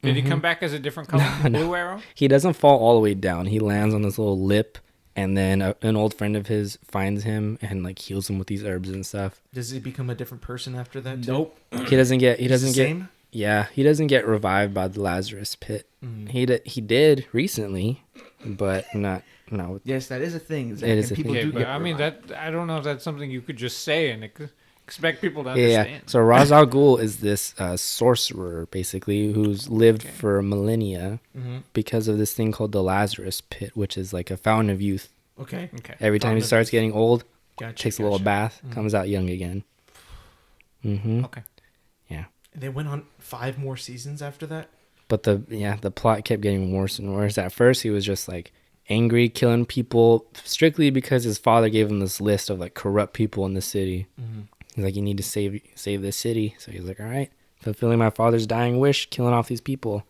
Did he come back as a different color? Blue Arrow? He doesn't fall all the way down. He lands on this little lip, and then an old friend of his finds him and like heals him with these herbs and stuff. Does he become a different person after that too? Nope. He doesn't get same? Yeah, he doesn't get revived by the Lazarus pit. He did recently, but not. No. Yes, that is a thing. Zach, It is and a people thing. do Okay, but get I mean revived. I don't know if that's something you could just say and expect people to Yeah. understand. So Ra's al Ghul is this sorcerer, basically, who's lived for millennia because of this thing called the Lazarus pit, which is like a fountain of youth. Okay. Every time he starts getting old, Gotcha, takes a little bath, comes out young again. Okay. Yeah. And they went on 5 more seasons after that? But the plot kept getting worse and worse. At first, he was just like angry, killing people strictly because his father gave him this list of like corrupt people in the city. He's like, you need to save this city. So he's like, all right, fulfilling my father's dying wish, killing off these people.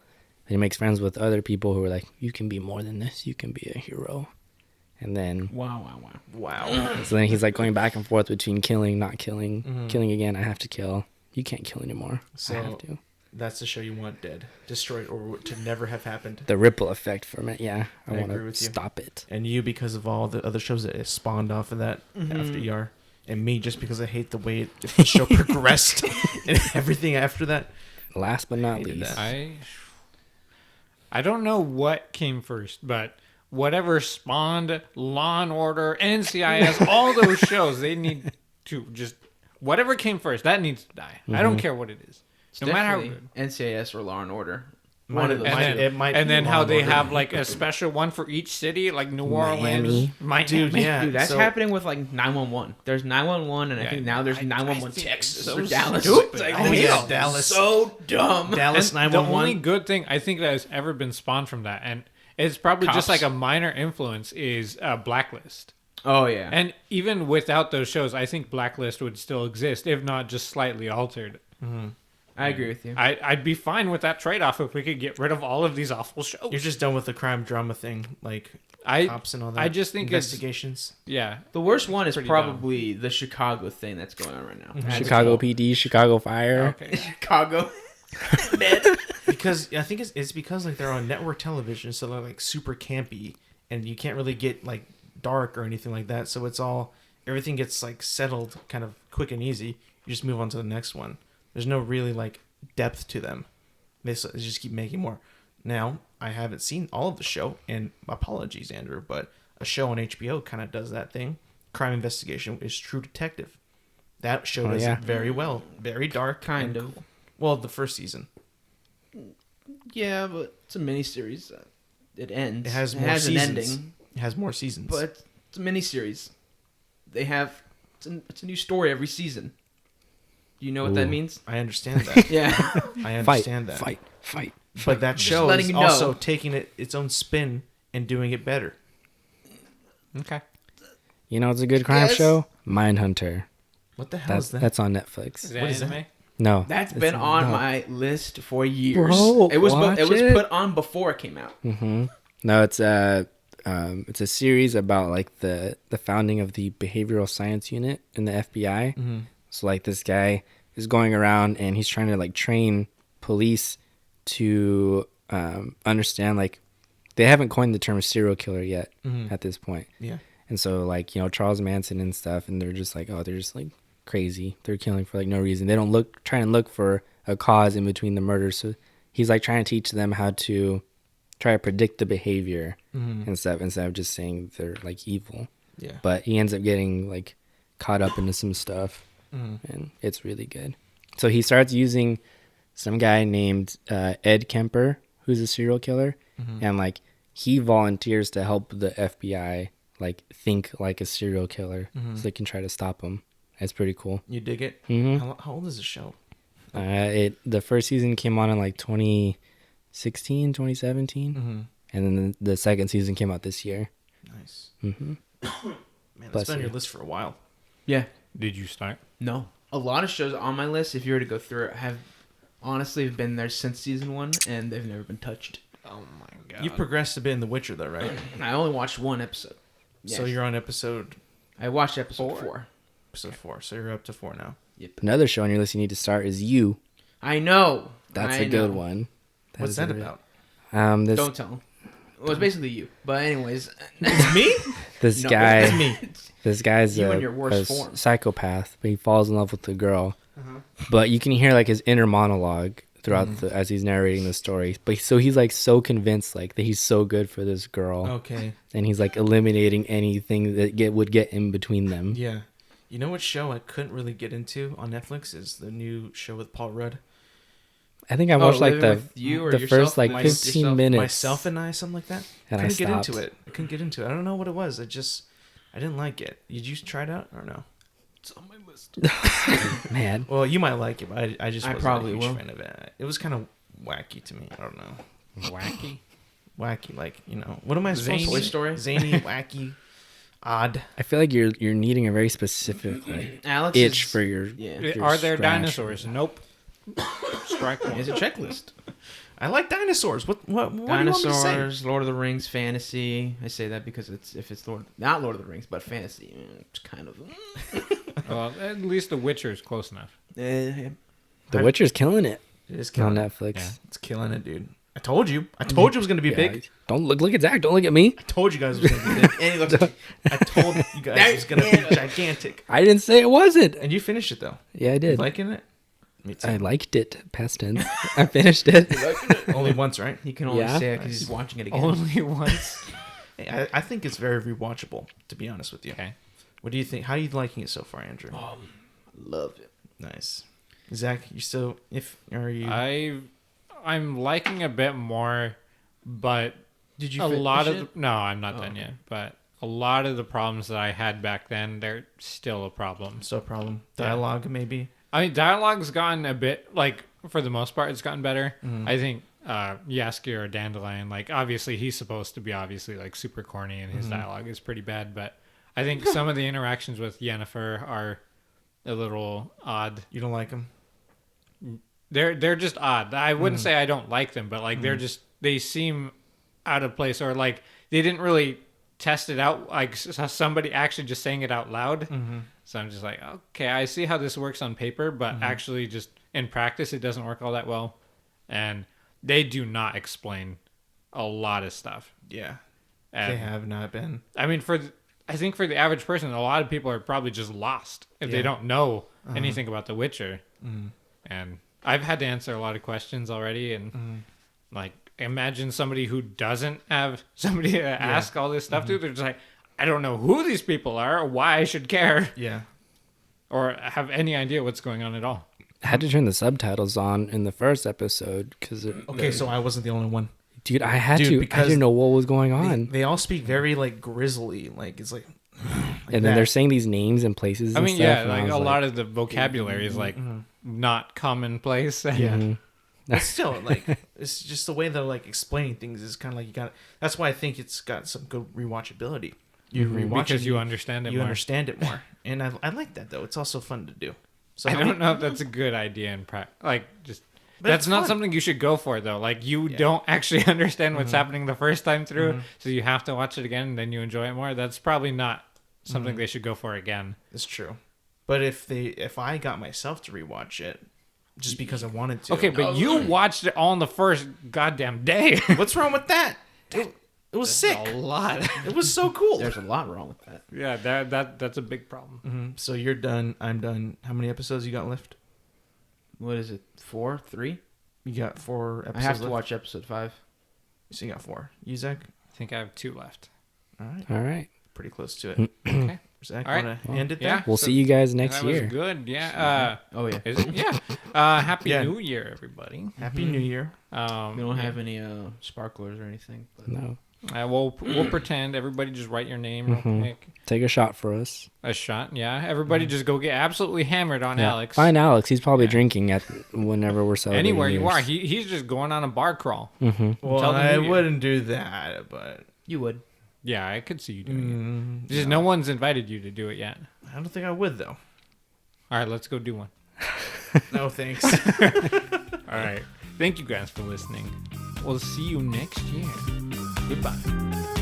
Then he makes friends with other people who are like, you can be more than this. You can be a hero. And then Wow. so then he's like going back and forth between killing, not killing, killing again. I have to kill. You can't kill anymore. So I have to. That's the show you want dead, destroyed, or to never have happened. The ripple effect from it, yeah. I want agree to with you. stop it. And you, because of all the other shows that it spawned off of that after ER. And me, just because I hate the way the show progressed and everything after that. Last but not Hated least, that. I don't know what came first, but whatever spawned Law and Order, NCIS, all those shows, they need to just whatever came first, that needs to die. I don't care what it is. It's No matter how definitely NCIS or Law and Order. Might- One of those. it might and be then Law how and they Order. have like a special one for each city, like New Miami. Orleans, Dude, yeah. Dude, that's so- happening with like 911. There's 911, and I Yeah, think now there's I 911 think Texas so or Dallas. stupid. It's like, Oh, yeah, damn, Dallas. so dumb. Dallas And the only 911. good thing I think that has ever been spawned from that, and it's probably just Cops. like a minor influence, is Blacklist. Oh yeah. And even without those shows, I think Blacklist would still exist, if not just slightly altered. I agree with you. I'd be fine with that trade-off if we could get rid of all of these awful shows. You're just done with the crime drama thing, like I cops and all that. I just think it's investigations. yeah. The worst one is Pretty probably the Chicago thing that's going on right now. That's Chicago cool. PD, Chicago Fire. Okay. Chicago. Because I think it's because like they're on network television, so they're like super campy, and you can't really get like dark or anything like that. So it's all everything gets like settled kind of quick and easy. You just move on to the next one. There's no really like depth to them. They just keep making more. Now I haven't seen all of the show, and apologies, Andrew, but a show on HBO kind of does that thing. Crime investigation is True Detective. That show does it very well. Very dark. Kind and of. cool. Well, the first season. Yeah, but it's a miniseries. It ends. It has more an seasons. ending, It has more seasons. but it's a miniseries. They have it's a new story every season. Do you know what that Ooh. means? I understand that. Yeah. I Fight, understand that. fight. But that Just show letting is you know. also taking its own spin and doing it better. Okay. You know, it's a good crime Yes. show. Mindhunter. What the hell is that? That's on Netflix. Is that What is anime? No, That's it's been on not. my list for years. Bro, it was watch it was it. put on before it came out. No, it's a series about like the founding of the behavioral science unit in the FBI. Mm-hmm. So like this guy is going around and he's trying to like train police to understand, like, they haven't coined the term serial killer yet at this point. Yeah. And so like, you know, Charles Manson and stuff, and they're just like, oh, they're just like crazy. They're killing for like no reason. They don't try and look for a cause in between the murders. So he's like trying to teach them how to try to predict the behavior and stuff, instead of just saying they're like evil. Yeah. But he ends up getting like caught up into some stuff, and it's really good. So he starts using some guy named Ed Kemper, who's a serial killer, and like he volunteers to help the FBI like think like a serial killer, so they can try to stop him. It's pretty cool. You dig it? Mhm. How old is the show? The first season came on in like 2016, 2017, and then the second season came out this year. Nice. Mhm. Man, Bless that's been on you. your list for a while. Yeah. Did you start? No. A lot of shows on my list, if you were to go through it, have honestly been there since season 1, and they've never been touched. Oh my god. You've progressed a bit in The Witcher, though, right? I only watched one episode. So you're on episode I watched episode 4. 4. So you're up to 4 now. Yep. Another show on your list you need to start is You. I know. That's a a good one. What's is that a re- about? This Don't tell them. Well, it's basically you. But anyways. It's me? this No, guy it's me. this guy's You a, in your worst a form. psychopath, but he falls in love with the girl. But you can hear like his inner monologue throughout as he's narrating the story. But so he's like so convinced like that he's so good for this girl, Okay. and he's like eliminating anything that would get in between them. Yeah. You know what show I couldn't really get into on Netflix is the new show with Paul Rudd? I think I watched like Living the with you or the yourself? first like My- 15 yourself? minutes. Myself and I, something like that. And I couldn't get into stopped. it. I couldn't get into it. I don't know what it was. I didn't like it. Did you try it out or no? It's on my list. Man, Well, you might like it, but I just I wasn't probably a huge will. fan of it. It was kind of wacky to me. I don't know. Wacky. Wacky, like, you know, what am I supposed to Toy say? Story? Zany, wacky, odd. I feel like you're needing a very specific like, Alex itch is, for your. Yeah. your Are there scratch. dinosaurs? Nope. Strike one. It's a checklist. I like dinosaurs. What do you want me to say? Dinosaurs, Lord of the Rings, fantasy. I say that because it's not Lord of the Rings, but fantasy. It's kind of. Well, at least The Witcher is close enough. The Witcher's killing it It is on killing it. Netflix. Yeah. It's killing it, dude. I told you. I told you it was going to be Yeah, big. Don't look at Zach. Don't look at me. I told you guys it was going to be big. And he looks. I told you guys it was going to be gigantic. I didn't say it wasn't. And you finished it, though. Yeah, I You did. liking it? Me too. I liked it. Past tense. I finished it. Only once, right? He can only Yeah. say it because he's watching it again. Only once. Hey, I think it's very rewatchable, to be honest with you. Okay. What do you think? How are you liking it so far, Andrew? Love it. Nice. Zach, you still, are you? I'm liking a bit more, but Did you a finish lot it? of no, I'm not done okay. yet. But a lot of the problems that I had back then, they're still a problem. So problem. Yeah. Dialogue, maybe? I mean, dialogue's gotten a bit like for the most part, it's gotten better. I think Yaskier or Dandelion, like obviously he's supposed to be obviously like super corny, and his dialogue is pretty bad. But I think some of the interactions with Yennefer are a little odd. You don't like him? They're just odd. I wouldn't say I don't like them, but like they seem out of place, or like they didn't really test it out. Like somebody actually just saying it out loud. So I'm just like, okay, I see how this works on paper, but actually just in practice, it doesn't work all that well. And they do not explain a lot of stuff. Yeah. And, They have not been. I mean, I think for the average person, a lot of people are probably just lost if they Yeah. don't know anything about The Witcher. And I've had to answer a lot of questions already, and like imagine somebody who doesn't have somebody to ask all this stuff to. They're just like, I don't know who these people are or why I should care. Yeah. or have any idea what's going on at all. I had to turn the subtitles on in the first episode because Okay, so I wasn't the only one. dude, I had Dude, to. I because didn't know what was going on. They all speak very like grisly, like it's like. And then they're saying these names and places. I And mean, stuff, yeah, and I like was a lot of the vocabulary is like not commonplace. Mhm. But still, like it's just the way they're like explaining things is kind of like you got. That's why I think it's got some good rewatchability. You rewatch because it, you understand it you more. understand it more, and I like that though. It's also fun to do. So I how many- don't know if that's a good idea in practice. Like, just But that's it's not fun. something you should go for though. Like, you don't actually understand what's happening the first time through, so you have to watch it again and then you enjoy it more. That's probably not something they should go for again. It's true, but if I got myself to rewatch it, just because I wanted to. Okay, but you watched it all in the first goddamn day. what's wrong with that? It was sick. A lot. It was so cool. There's a lot wrong with that. Yeah, that's a big problem. Mhm. So you're done. I'm done. How many episodes you got left? What is it? 4? 3? You got 4 episodes. I have to left? watch episode 5. So you got 4. You Zach? I think I have 2 left. All right. All right. Pretty close to it. Okay. Zach, All right. want to end it there? Yeah. We'll So see you guys next that was year. good. Yeah. Oh, yeah. Is it? Yeah. Happy Yeah. New Year, everybody. Happy New Year. We don't have any sparklers or anything. But No. We'll pretend. Everybody just write your name real quick. Take a shot for us. A shot. Yeah. Everybody just go get absolutely hammered on Yeah. Alex. Find Alex. He's probably drinking at whenever we're celebrating. Anywhere you yours. are. He's just going on a bar crawl. Well, Tell them I New Year. wouldn't do that, but you would. Yeah, I could see you doing it. Just no one's invited you to do it yet. I don't think I would though. All right, let's go do one. No thanks. All right. Thank you guys for listening. We'll see you next year. Goodbye.